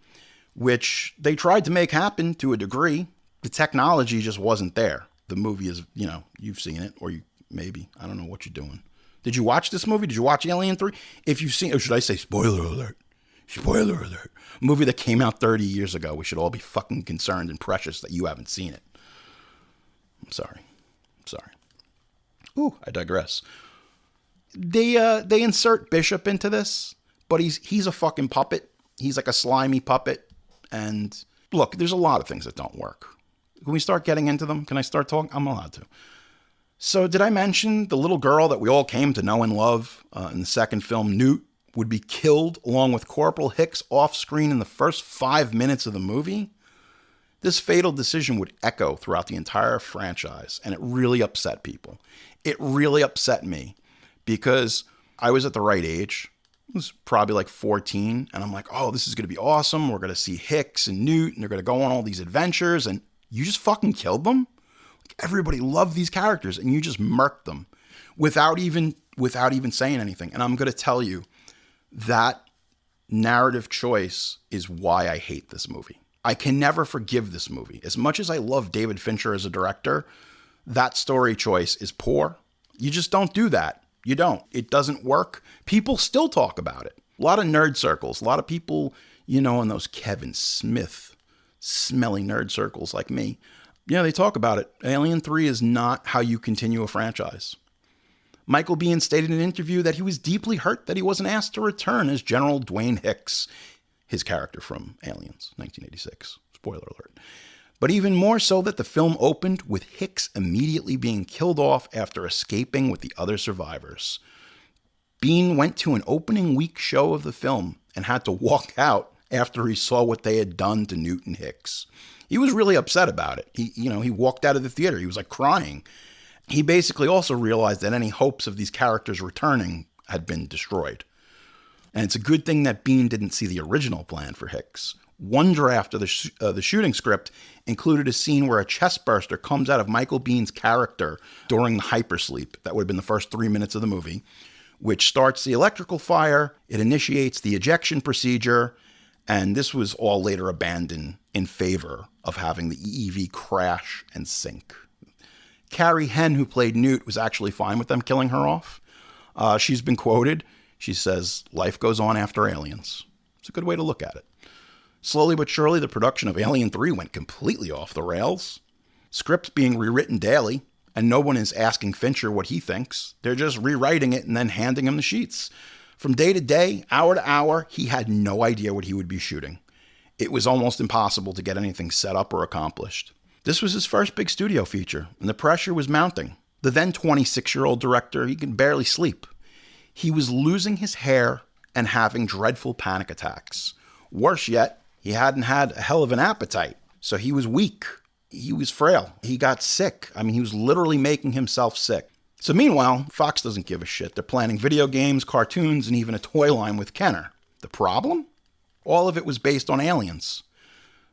which they tried to make happen to a degree. The technology just wasn't there. The movie is, you've seen it, or you maybe, I don't know what you're doing. Did you watch this movie? Did you watch Alien 3? If you've seen, or should I say spoiler alert? Spoiler alert. A movie that came out 30 years ago. We should all be fucking concerned and precious that you haven't seen it. I'm sorry. Ooh, I digress. They insert Bishop into this, but he's a fucking puppet. He's like a slimy puppet. And look, there's a lot of things that don't work. Can we start getting into them? Can I start talking? I'm allowed to. So did I mention the little girl that we all came to know and love in the second film, Newt, would be killed along with Corporal Hicks off screen in the first 5 minutes of the movie? This fatal decision would echo throughout the entire franchise, and it really upset people. It really upset me because I was at the right age. I was probably like 14, and I'm like, oh, this is going to be awesome. We're going to see Hicks and Newt, and they're going to go on all these adventures, and you just fucking killed them? Everybody loved these characters, and you just murked them without even saying anything. And I'm going to tell you, that narrative choice is why I hate this movie. I can never forgive this movie. As much as I love David Fincher as a director, that story choice is poor. You just don't do that. You don't. It doesn't work. People still talk about it. A lot of nerd circles, a lot of people, in those Kevin Smith smelly nerd circles like me, they talk about it. Alien 3 is not how you continue a franchise. Michael Biehn stated in an interview that he was deeply hurt that he wasn't asked to return as General Dwayne Hicks, his character from Aliens, 1986. Spoiler alert. But even more so that the film opened with Hicks immediately being killed off after escaping with the other survivors. Biehn went to an opening week show of the film and had to walk out after he saw what they had done to Newt and Hicks. He was really upset about it. He walked out of the theater. He was like crying. He basically also realized that any hopes of these characters returning had been destroyed. And it's a good thing that Biehn didn't see the original plan for Hicks. One draft of the shooting script included a scene where a chest burster comes out of Michael Biehn's character during the hypersleep. That would have been the first 3 minutes of the movie, which starts the electrical fire. It initiates the ejection procedure. And this was all later abandoned in favor of having the EEV crash and sink. Carrie Henn, who played Newt, was actually fine with them killing her off. She's been quoted. She says, life goes on after Aliens. It's a good way to look at it. Slowly but surely, the production of Alien 3 went completely off the rails. Scripts being rewritten daily, and no one is asking Fincher what he thinks. They're just rewriting it and then handing him the sheets. From day to day, hour to hour, he had no idea what he would be shooting. It was almost impossible to get anything set up or accomplished. This was his first big studio feature, and the pressure was mounting. The then 26-year-old director, he could barely sleep. He was losing his hair and having dreadful panic attacks. Worse yet, he hadn't had a hell of an appetite, so he was weak. He was frail. He got sick. He was literally making himself sick. So meanwhile, Fox doesn't give a shit. They're planning video games, cartoons, and even a toy line with Kenner. The problem? All of it was based on aliens.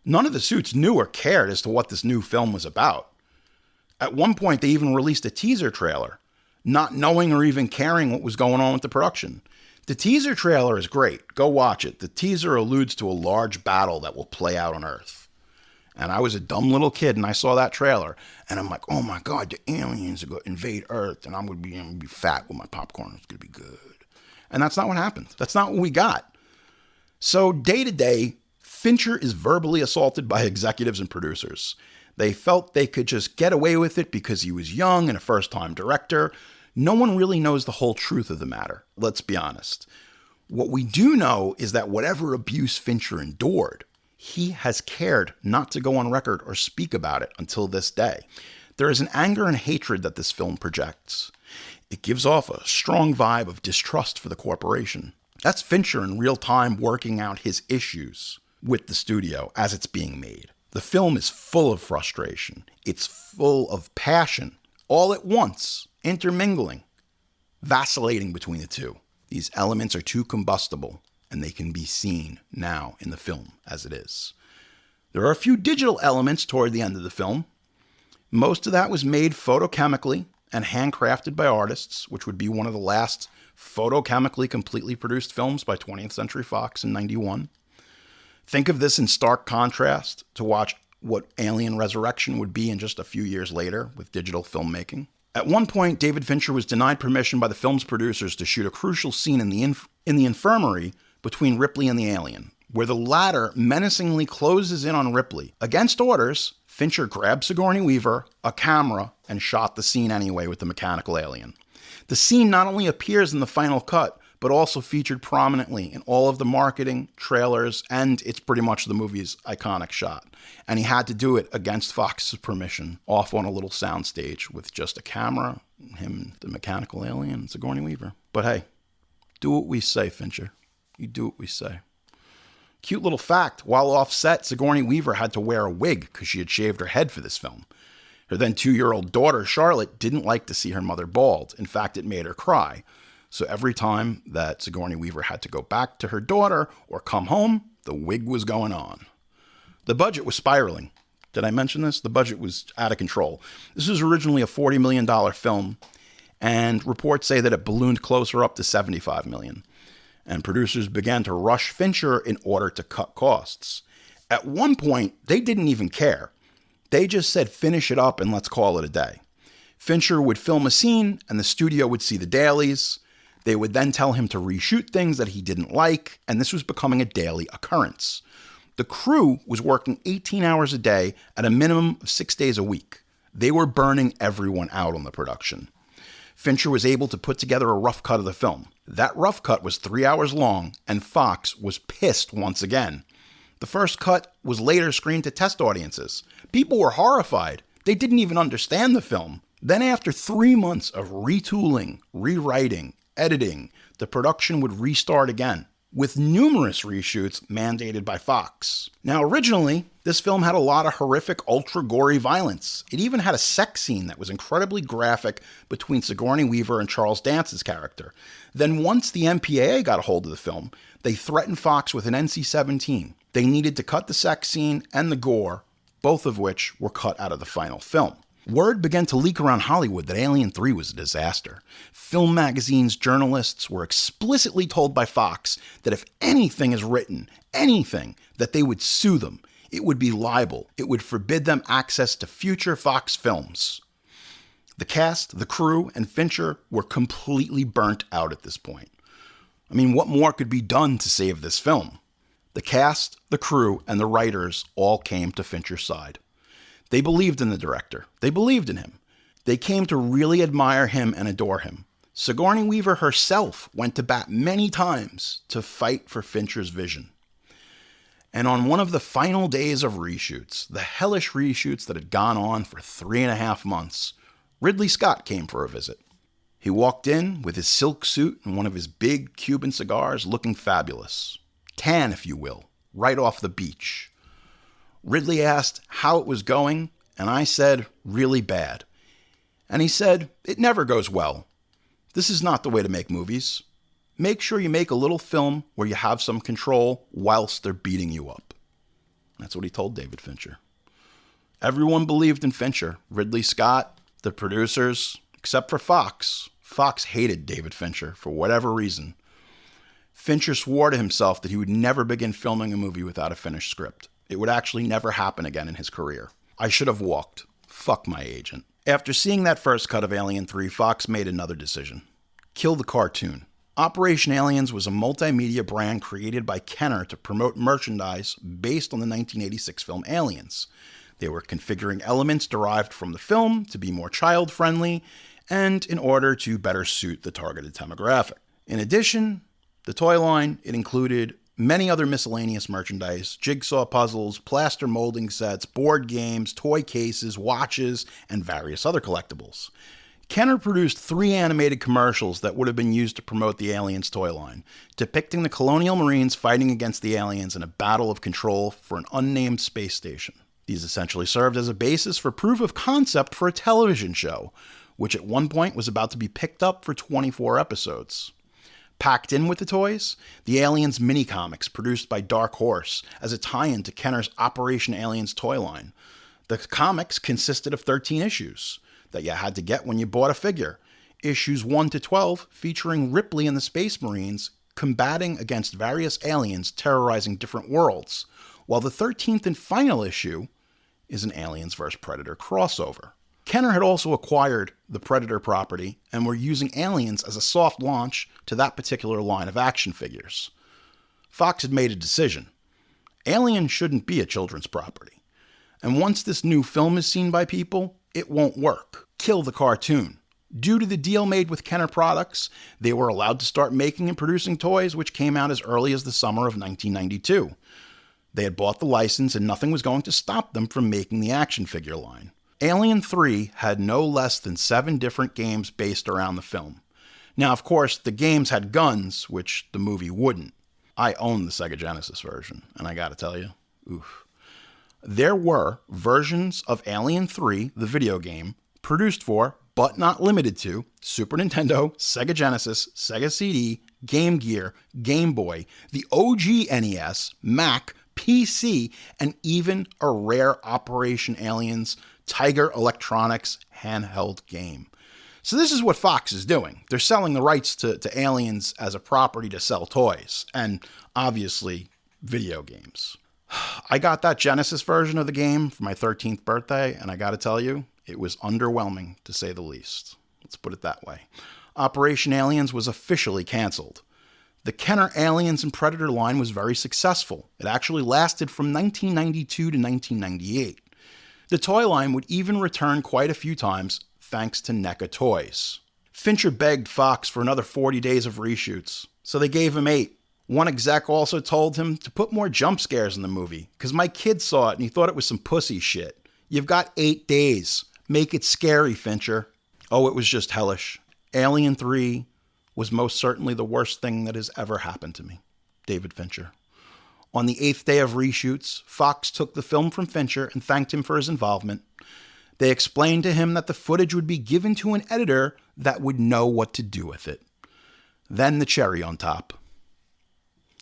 None of the suits knew or cared as to what this new film was about. At one point, they even released a teaser trailer, not knowing or even caring what was going on with the production. The teaser trailer is great. Go watch it. The teaser alludes to a large battle that will play out on Earth. And I was a dumb little kid and I saw that trailer and I'm like, oh my God, the aliens are going to invade Earth and I'm going to be fat with my popcorn. It's going to be good. And that's not what happened. That's not what we got. So day to day, Fincher is verbally assaulted by executives and producers. They felt they could just get away with it because he was young and a first-time director. No one really knows the whole truth of the matter. Let's be honest. What we do know is that whatever abuse Fincher endured, he has cared not to go on record or speak about it until this day. There is an anger and hatred that this film projects. It gives off a strong vibe of distrust for the corporation. That's Fincher in real time working out his issues with the studio as it's being made. The film is full of frustration. It's full of passion, all at once, intermingling, vacillating between the two. These elements are too combustible, and they can be seen now in the film as it is. There are a few digital elements toward the end of the film. Most of that was made photochemically and handcrafted by artists, which would be one of the last photochemically completely produced films by 20th Century Fox in '91. Think of this in stark contrast to watch what Alien Resurrection would be in just a few years later with digital filmmaking. At one point, David Fincher was denied permission by the film's producers to shoot a crucial scene in the infirmary between Ripley and the alien, where the latter menacingly closes in on Ripley. Against orders, Fincher grabbed Sigourney Weaver, a camera, and shot the scene anyway with the mechanical alien. The scene not only appears in the final cut, but also featured prominently in all of the marketing, trailers, and it's pretty much the movie's iconic shot. And he had to do it against Fox's permission, off on a little soundstage with just a camera, him, the mechanical alien, and Sigourney Weaver. But hey, do what we say, Fincher. You do what we say. Cute little fact, while off set, Sigourney Weaver had to wear a wig because she had shaved her head for this film. Her then 2-year-old daughter, Charlotte, didn't like to see her mother bald. In fact, it made her cry. So every time that Sigourney Weaver had to go back to her daughter or come home, the wig was going on. The budget was spiraling. Did I mention this? The budget was out of control. This was originally a $40 million film, and reports say that it ballooned closer up to $75 million. And producers began to rush Fincher in order to cut costs. At one point, they didn't even care. They just said, finish it up and let's call it a day. Fincher would film a scene, and the studio would see the dailies. They would then tell him to reshoot things that he didn't like, and this was becoming a daily occurrence. The crew was working 18 hours a day at a minimum of 6 days a week. They were burning everyone out on the production. Fincher was able to put together a rough cut of the film. That rough cut was 3 hours long, and Fox was pissed once again. The first cut was later screened to test audiences. People were horrified. They didn't even understand the film. Then after 3 months of retooling, rewriting, editing, the production would restart again, with numerous reshoots mandated by Fox. Now, originally, this film had a lot of horrific, ultra-gory violence. It even had a sex scene that was incredibly graphic between Sigourney Weaver and Charles Dance's character. Then once the MPAA got a hold of the film, they threatened Fox with an NC-17. They needed to cut the sex scene and the gore, both of which were cut out of the final film. Word began to leak around Hollywood that Alien 3 was a disaster. Film magazines, journalists were explicitly told by Fox that if anything is written, anything, that they would sue them. It would be libel. It would forbid them access to future Fox films. The cast, the crew, and Fincher were completely burnt out at this point. I mean, what more could be done to save this film? The cast, the crew, and the writers all came to Fincher's side. They believed in the director. They believed in him. They came to really admire him and adore him. Sigourney Weaver herself went to bat many times to fight for Fincher's vision. And on one of the final days of reshoots, the hellish reshoots that had gone on for 3.5 months, Ridley Scott came for a visit. He walked in with his silk suit and one of his big Cuban cigars, looking fabulous. Tan, if you will, right off the beach. Ridley asked how it was going, and I said, really bad. And he said, it never goes well. This is not the way to make movies. Make sure you make a little film where you have some control whilst they're beating you up. That's what he told David Fincher. Everyone believed in Fincher. Ridley Scott, The producers, except for Fox hated David Fincher for whatever reason. Fincher swore to himself that he would never begin filming a movie without a finished script. It would actually never happen again in his career. I should have walked. Fuck my agent. After seeing that first cut of Alien 3, Fox made another decision. Kill the cartoon. Operation Aliens was a multimedia brand created by Kenner to promote merchandise based on the 1986 film Aliens. They were configuring elements derived from the film to be more child-friendly and in order to better suit the targeted demographic. In addition, the toy line, it included many other miscellaneous merchandise, jigsaw puzzles, plaster molding sets, board games, toy cases, watches, and various other collectibles. Kenner produced 3 animated commercials that would have been used to promote the Aliens toy line, depicting the colonial marines fighting against the aliens in a battle of control for an unnamed space station. These essentially served as a basis for proof of concept for a television show, which at one point was about to be picked up for 24 episodes. Packed in with the toys, the Aliens mini-comics produced by Dark Horse as a tie-in to Kenner's Operation Aliens toy line. The comics consisted of 13 issues that you had to get when you bought a figure. Issues 1 to 12 featuring Ripley and the Space Marines combating against various aliens terrorizing different worlds, while the 13th and final issue is an Aliens vs. Predator crossover. Kenner had also acquired the Predator property and were using Aliens as a soft launch to that particular line of action figures. Fox had made a decision. Alien shouldn't be a children's property. And once this new film is seen by people, it won't work. Kill the cartoon. Due to the deal made with Kenner Products, they were allowed to start making and producing toys which came out as early as the summer of 1992. They had bought the license and nothing was going to stop them from making the action figure line. Alien 3 had no less than 7 different games based around the film. Now, of course, the games had guns, which the movie wouldn't. I own the Sega Genesis version, and I gotta tell you, oof. There were versions of Alien 3, the video game, produced for, but not limited to, Super Nintendo, Sega Genesis, Sega CD, Game Gear, Game Boy, the OG NES, Mac, PC, and even a rare Operation Aliens Tiger Electronics handheld game. So this is what Fox is doing. They're selling the rights to Aliens as a property to sell toys, and obviously video games. I got that Genesis version of the game for my 13th birthday, and I gotta tell you, it was underwhelming to say the least. Let's put it that way. Operation Aliens was officially canceled. The Kenner Aliens and Predator line was very successful. It actually lasted from 1992 to 1998. The toy line would even return quite a few times thanks to NECA Toys. Fincher begged Fox for another 40 days of reshoots, so they gave him 8. One exec also told him to put more jump scares in the movie, because my kid saw it and he thought it was some pussy shit. You've got 8 days. Make it scary, Fincher. Oh, it was just hellish. Alien 3 was most certainly the worst thing that has ever happened to me. David Fincher. On the 8th day of reshoots, Fox took the film from Fincher and thanked him for his involvement. They explained to him that the footage would be given to an editor that would know what to do with it. Then the cherry on top.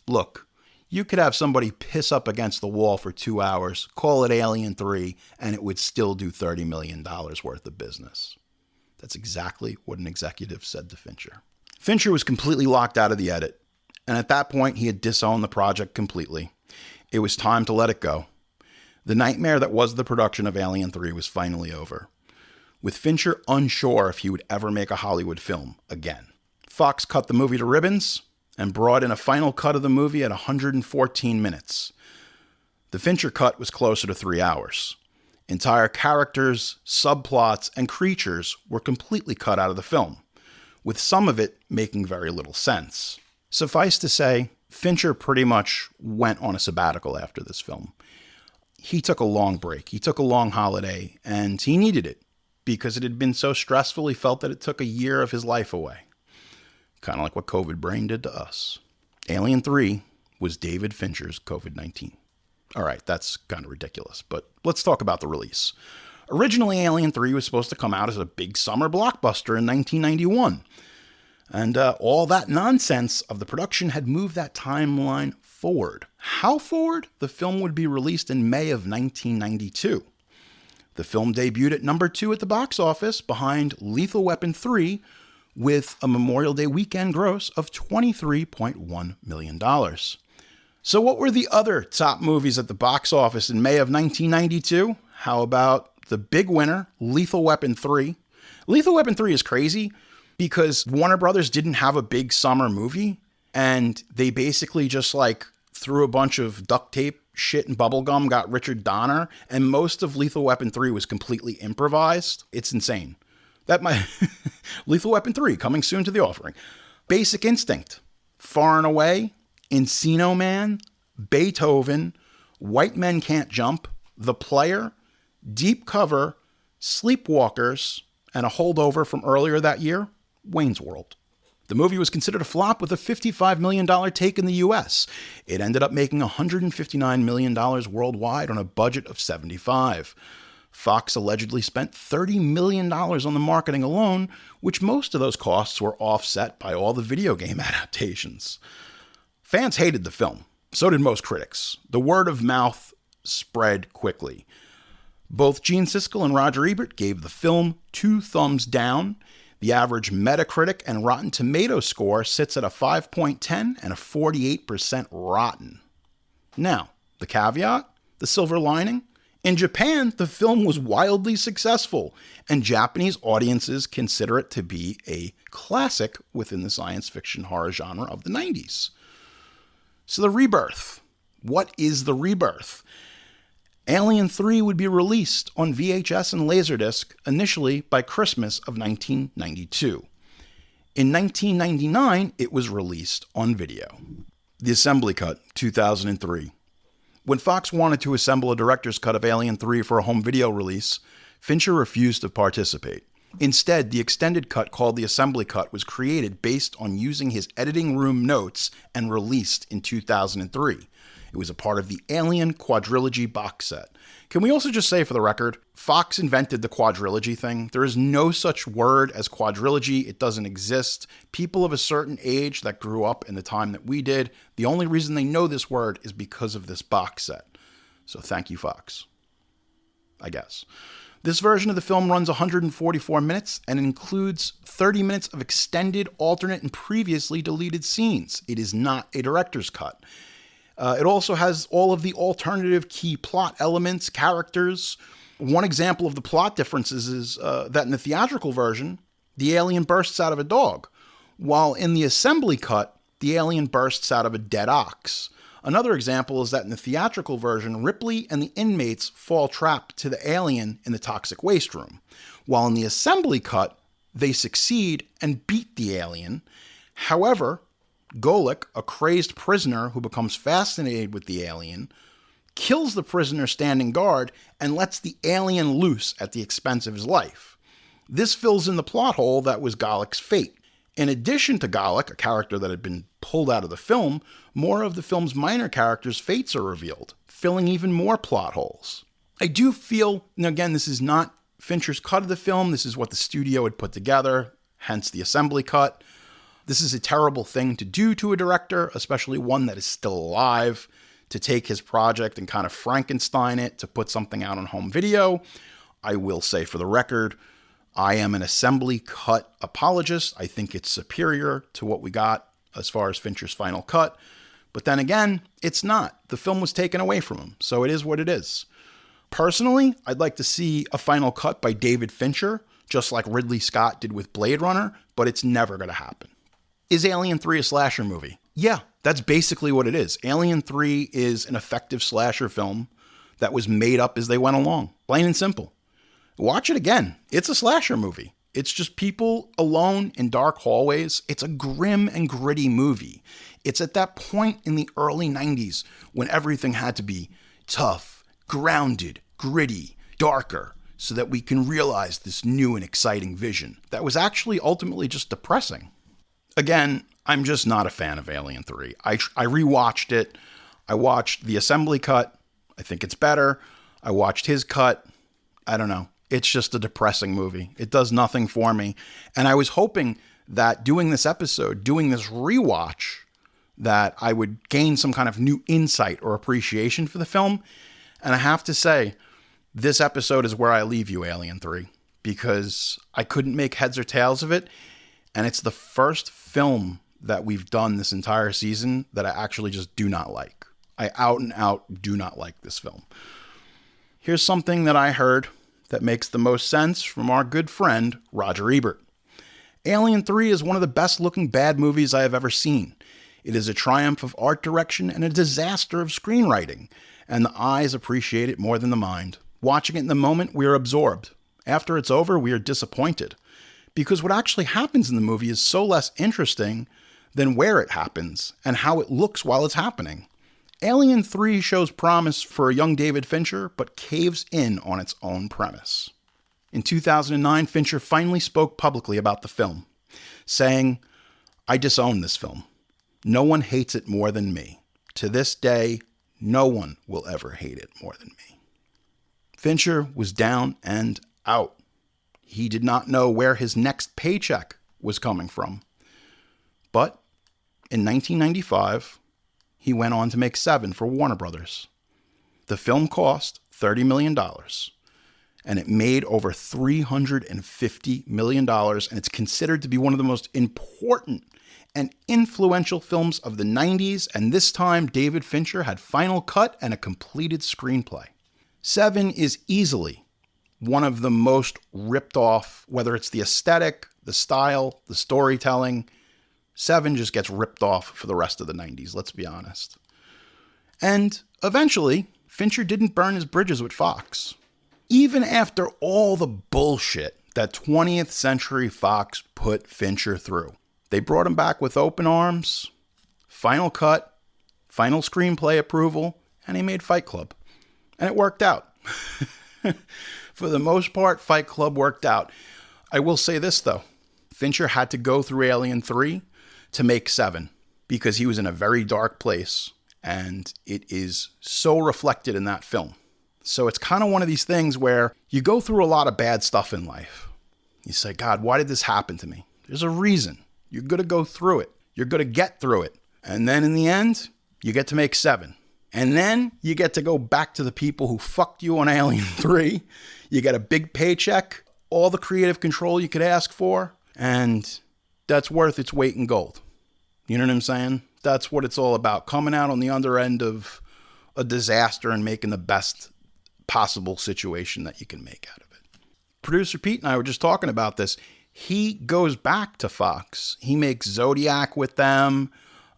Look, you could have somebody piss up against the wall for 2 hours, call it Alien 3, and it would still do $30 million worth of business. That's exactly what an executive said to Fincher. Fincher was completely locked out of the edit, and at that point he had disowned the project completely. It was time to let it go. The nightmare that was the production of Alien 3 was finally over, with Fincher unsure if he would ever make a Hollywood film again. Fox cut the movie to ribbons and brought in a final cut of the movie at 114 minutes. The Fincher cut was closer to 3 hours. Entire characters, subplots, and creatures were completely cut out of the film, with some of it making very little sense. Suffice to say, Fincher pretty much went on a sabbatical after this film. He took a long break, he took a long holiday, and he needed it, because it had been so stressful he felt that it took a year of his life away. Kind of like what COVID brain did to us. Alien 3 was David Fincher's COVID-19. All right, that's kind of ridiculous, but let's talk about the release. Originally, Alien 3 was supposed to come out as a big summer blockbuster in 1991. And all that nonsense of the production had moved that timeline forward. How forward? The film would be released in May of 1992. The film debuted at number 2 at the box office behind Lethal Weapon 3 with a Memorial Day weekend gross of $23.1 million. So what were the other top movies at the box office in May of 1992? How about the big winner, Lethal Weapon 3? Lethal Weapon 3 is crazy because Warner Brothers didn't have a big summer movie, and they basically just like threw a bunch of duct tape, shit, and bubblegum, got Richard Donner, and most of Lethal Weapon 3 was completely improvised. It's insane. Lethal Weapon 3, coming soon to the offering. Basic Instinct, Far and Away, Encino Man, Beethoven, White Men Can't Jump, The Player, Deep Cover, Sleepwalkers, and a holdover from earlier that year, Wayne's World. The movie was considered a flop with a $55 million take in the US. It ended up making $159 million worldwide on a budget of $75. Fox allegedly spent $30 million on the marketing alone, which most of those costs were offset by all the video game adaptations. Fans hated the film. So did most critics. The word of mouth spread quickly. Both Gene Siskel and Roger Ebert gave the film 2 thumbs down. The average Metacritic and Rotten Tomatoes score sits at a 5.10 and a 48% rotten. Now, the caveat, the silver lining, in Japan, the film was wildly successful, and Japanese audiences consider it to be a classic within the science fiction horror genre of the 90s. So the rebirth. What is the rebirth? Alien 3 would be released on VHS and Laserdisc initially by Christmas of 1992. In 1999, it was released on video. The Assembly Cut, 2003. When Fox wanted to assemble a director's cut of Alien 3 for a home video release, Fincher refused to participate. Instead, the extended cut called the Assembly Cut was created based on using his editing room notes and released in 2003. It was a part of the Alien Quadrilogy box set. Can we also just say for the record, Fox invented the quadrilogy thing. There is no such word as quadrilogy. It doesn't exist. People of a certain age that grew up in the time that we did, the only reason they know this word is because of this box set. So thank you, Fox. I guess. This version of the film runs 144 minutes and includes 30 minutes of extended, alternate, and previously deleted scenes. It is not a director's cut. It also has all of the alternative key plot elements, characters. One example of the plot differences is that in the theatrical version, the alien bursts out of a dog, while in the assembly cut, the alien bursts out of a dead ox. Another example is that in the theatrical version, Ripley and the inmates fall trapped to the alien in the toxic waste room, while in the assembly cut, they succeed and beat the alien. However, Golik, a crazed prisoner who becomes fascinated with the alien, kills the prisoner standing guard and lets the alien loose at the expense of his life. This fills in the plot hole that was Golik's fate. In addition to Golik, a character that had been pulled out of the film, more of the film's minor characters' fates are revealed, filling even more plot holes. I do feel, and again, this is not Fincher's cut of the film, this is what the studio had put together, hence the assembly cut. This is a terrible thing to do to a director, especially one that is still alive, to take his project and kind of Frankenstein it to put something out on home video. I will say for the record, I am an assembly cut apologist. I think it's superior to what we got as far as Fincher's final cut. But then again, it's not. The film was taken away from him, so it is what it is. Personally, I'd like to see a final cut by David Fincher, just like Ridley Scott did with Blade Runner, but it's never going to happen. Is Alien 3 a slasher movie? Yeah, that's basically what it is. Alien 3 is an effective slasher film that was made up as they went along. Plain and simple. Watch it again. It's a slasher movie. It's just people alone in dark hallways. It's a grim and gritty movie. It's at that point in the early 90s when everything had to be tough, grounded, gritty, darker, so that we can realize this new and exciting vision that was actually ultimately just depressing. Again, I'm just not a fan of Alien 3. I rewatched it. I watched the assembly cut. I think it's better. I watched his cut. I don't know. It's just a depressing movie. It does nothing for me. And I was hoping that doing this episode, doing this rewatch, that I would gain some kind of new insight or appreciation for the film. And I have to say, this episode is where I leave you, Alien 3, because I couldn't make heads or tails of it, and it's the first film that we've done this entire season that I actually just do not like. I out and out do not like this film. Here's something that I heard that makes the most sense from our good friend, Roger Ebert. Alien 3 is one of the best looking bad movies I have ever seen. It is a triumph of art direction and a disaster of screenwriting, and the eyes appreciate it more than the mind. Watching it in the moment, we are absorbed. After it's over, we are disappointed. Because what actually happens in the movie is so less interesting than where it happens and how it looks while it's happening. Alien 3 shows promise for a young David Fincher, but caves in on its own premise. In 2009, Fincher finally spoke publicly about the film, saying, "I disown this film. No one hates it more than me. To this day, no one will ever hate it more than me." Fincher was down and out. He did not know where his next paycheck was coming from. But in 1995, he went on to make Seven for Warner Brothers. The film cost $30 million, and it made over $350 million, and it's considered to be one of the most important and influential films of the 90s, and this time David Fincher had final cut and a completed screenplay. Seven is easily one of the most ripped off, whether it's the aesthetic, the style, the storytelling. Seven just gets ripped off for the rest of the 90s, let's be honest. And eventually, Fincher didn't burn his bridges with Fox. Even after all the bullshit that 20th Century Fox put Fincher through, they brought him back with open arms, final cut, final screenplay approval, and he made Fight Club. And it worked out. For the most part, Fight Club worked out. I will say this, though. Fincher had to go through Alien 3 to make Seven because he was in a very dark place, and it is so reflected in that film. So it's kind of one of these things where you go through a lot of bad stuff in life. You say, God, why did this happen to me? There's a reason. You're going to go through it. You're going to get through it. And then in the end, you get to make Seven. And then you get to go back to the people who fucked you on Alien 3. You get a big paycheck, all the creative control you could ask for, and that's worth its weight in gold. You know what I'm saying? That's what it's all about. Coming out on the under end of a disaster and making the best possible situation that you can make out of it. Producer Pete and I were just talking about this. He goes back to Fox. He makes Zodiac with them,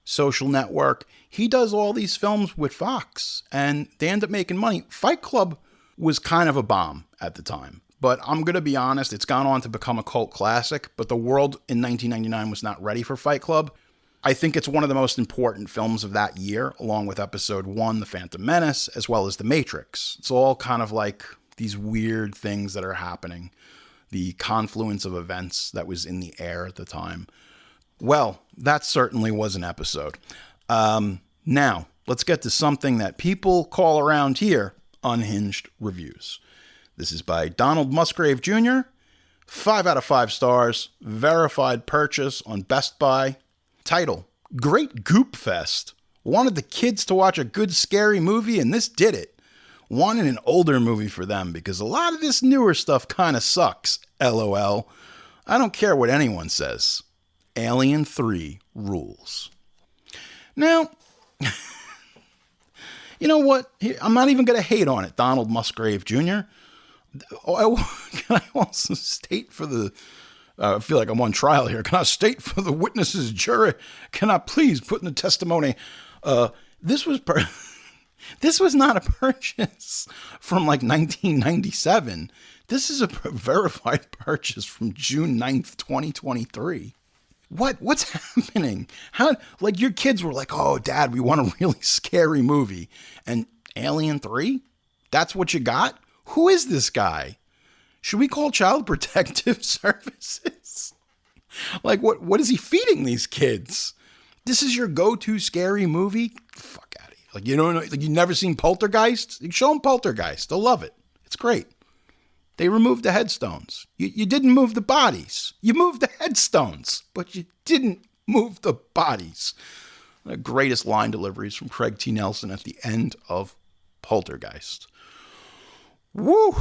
Social Network. He does all these films with Fox, and they end up making money. Fight Club was kind of a bomb at the time, but I'm going to be honest, it's gone on to become a cult classic, but the world in 1999 was not ready for Fight Club. I think it's one of the most important films of that year, along with Episode 1, The Phantom Menace, as well as The Matrix. It's all kind of like these weird things that are happening, the confluence of events that was in the air at the time. Well, that certainly was an episode. Now, let's get to something that people call around here unhinged reviews. This is by Donald Musgrave Jr., 5 out of 5 stars, verified purchase on Best Buy. Title, Great Goop Fest. Wanted the kids to watch a good scary movie, and this did it. Wanted an older movie for them, because a lot of this newer stuff kind of sucks. LOL. I don't care what anyone says. Alien 3 rules. Now, you know what? I'm not even going to hate on it, Donald Musgrave Jr. Can I also state for the... I feel like I'm on trial here. Can I state for the witnesses, jury? Can I please put in the testimony? This was not a purchase from like 1997. This is a verified purchase from June 9th, 2023. What's happening? How, like, your kids were like, oh, Dad, we want a really scary movie. And Alien 3? That's what you got? Who is this guy? Should we call Child Protective Services? Like, what is he feeding these kids? This is your go-to scary movie? Fuck out of here. Like, you don't know, like, you've never seen Poltergeist? You show them Poltergeist. They'll love it. It's great. They removed the headstones. You didn't move the bodies. You moved the headstones, but you didn't move the bodies. The greatest line deliveries from Craig T. Nelson at the end of Poltergeist. Woo!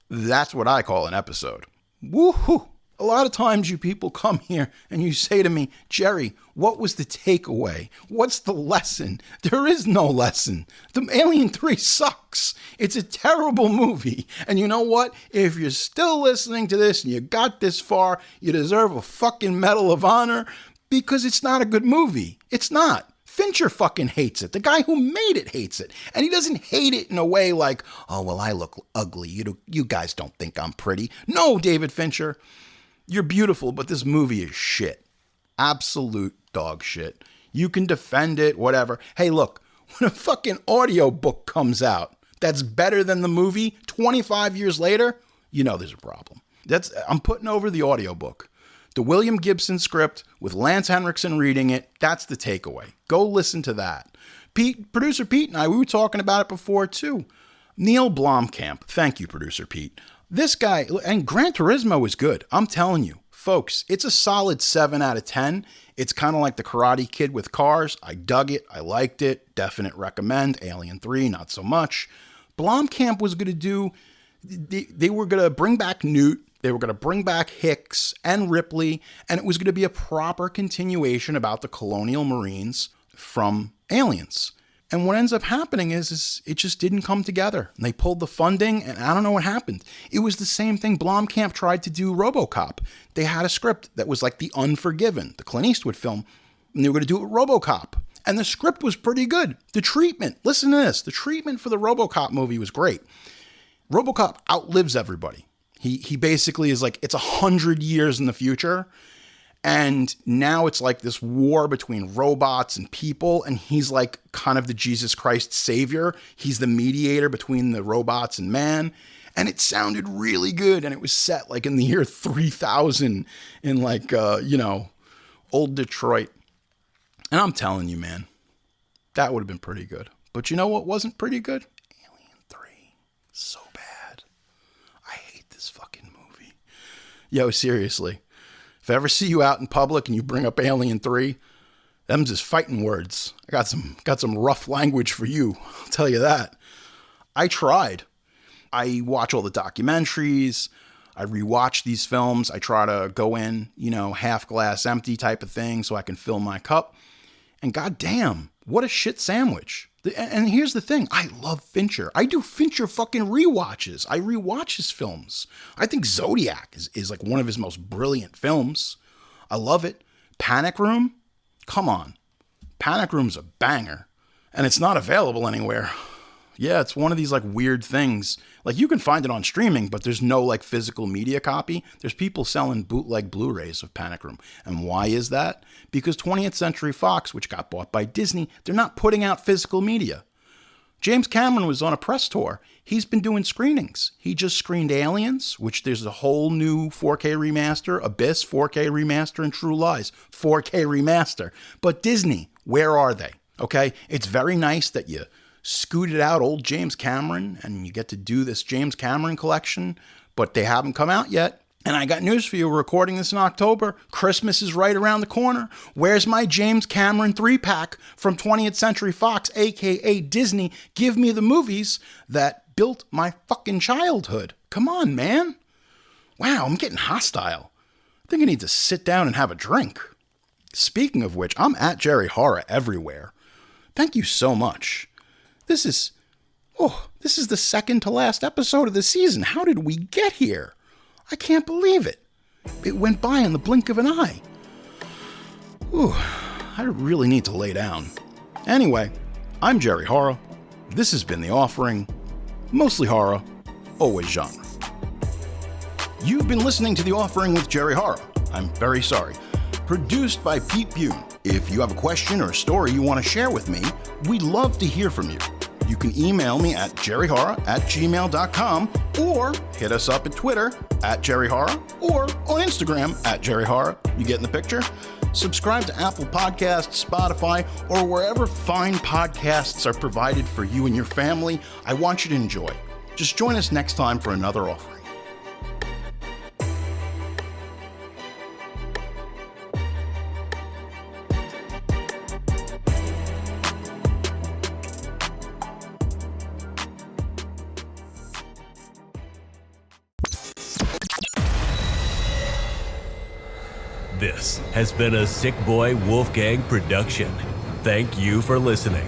That's what I call an episode. Woo-hoo! A lot of times you people come here and you say to me, Jerry, what was the takeaway? What's the lesson? There is no lesson. The Alien 3 sucks. It's a terrible movie. And you know what? If you're still listening to this and you got this far, you deserve a fucking Medal of Honor because it's not a good movie. It's not. Fincher fucking hates it. The guy who made it hates it. And he doesn't hate it in a way like, oh, well, I look ugly. You guys don't think I'm pretty. No, David Fincher. You're beautiful, but this movie is shit. Absolute dog shit. You can defend it, whatever. Hey, look, when a fucking audiobook comes out that's better than the movie 25 years later, you know there's a problem. I'm putting over the audiobook. The William Gibson script with Lance Henriksen reading it, that's the takeaway. Go listen to that. Producer Pete and I, we were talking about it before too. Neil Blomkamp. Thank you, Producer Pete. This guy, and Gran Turismo is good. I'm telling you, folks, it's a solid 7 out of 10. It's kind of like the Karate Kid with cars. I dug it. I liked it. Definite recommend. Alien 3, not so much. Blomkamp was going to do, they were going to bring back Newt. They were going to bring back Hicks and Ripley, and it was going to be a proper continuation about the colonial Marines from Aliens. And what ends up happening is it just didn't come together. And they pulled the funding, and I don't know what happened. It was the same thing Blomkamp tried to do RoboCop. They had a script that was like The Unforgiven, the Clint Eastwood film, and they were going to do it with RoboCop. And the script was pretty good. The treatment, listen to this, the treatment for the RoboCop movie was great. RoboCop outlives everybody. He basically is like, it's 100 years in the future. And now it's like this war between robots and people. And he's like kind of the Jesus Christ savior. He's the mediator between the robots and man. And it sounded really good. And it was set like in the year 3000 in like, old Detroit. And I'm telling you, man, that would have been pretty good. But you know what wasn't pretty good? Alien 3. So bad. I hate this fucking movie. Yo, seriously. If I ever see you out in public and you bring up Alien 3, them's just fighting words. I got some rough language for you. I'll tell you that. I tried. I watch all the documentaries. I rewatch these films. I try to go in, half glass empty type of thing so I can fill my cup. And goddamn, what a shit sandwich. And here's the thing. I love Fincher. I do Fincher fucking rewatches. I rewatch his films. I think Zodiac is like one of his most brilliant films. I love it. Panic Room? Come on. Panic Room's a banger. And it's not available anywhere. Yeah, it's one of these like weird things. Like you can find it on streaming, but there's no like physical media copy. There's people selling bootleg Blu-rays of Panic Room. And why is that? Because 20th Century Fox, which got bought by Disney, they're not putting out physical media. James Cameron was on a press tour. He's been doing screenings. He just screened Aliens, which there's a whole new 4K remaster, Abyss 4K remaster, and True Lies 4K remaster. But Disney, where are they? Okay, it's very nice that you scooted out old James Cameron and you get to do this James Cameron collection, but they haven't come out yet. And I got news for you. We're recording this in October. Christmas is right around the corner. Where's my James Cameron 3-pack from 20th Century Fox, aka Disney? Give me the movies that built my fucking childhood. Come on, man. Wow, I'm getting hostile. I think I need to sit down and have a drink. Speaking of which, I'm at Jerry Horror everywhere. Thank you so much. This is the second to last episode of the season. How did we get here? I can't believe it. It went by in the blink of an eye. Ooh, I really need to lay down. Anyway, I'm Jerry Horror. This has been The Offering. Mostly horror, always genre. You've been listening to The Offering with Jerry Horror. I'm very sorry. Produced by Pete Bune. If you have a question or a story you want to share with me, we'd love to hear from you. You can email me at jerryhorror@gmail.com or hit us up at Twitter @jerryhorror or on Instagram @jerryhorror. You getting the picture? Subscribe to Apple Podcasts, Spotify, or wherever fine podcasts are provided for you and your family. I want you to enjoy. Just join us next time for another offering.
This has been a Sick Boy Wolfgang production. Thank you for listening.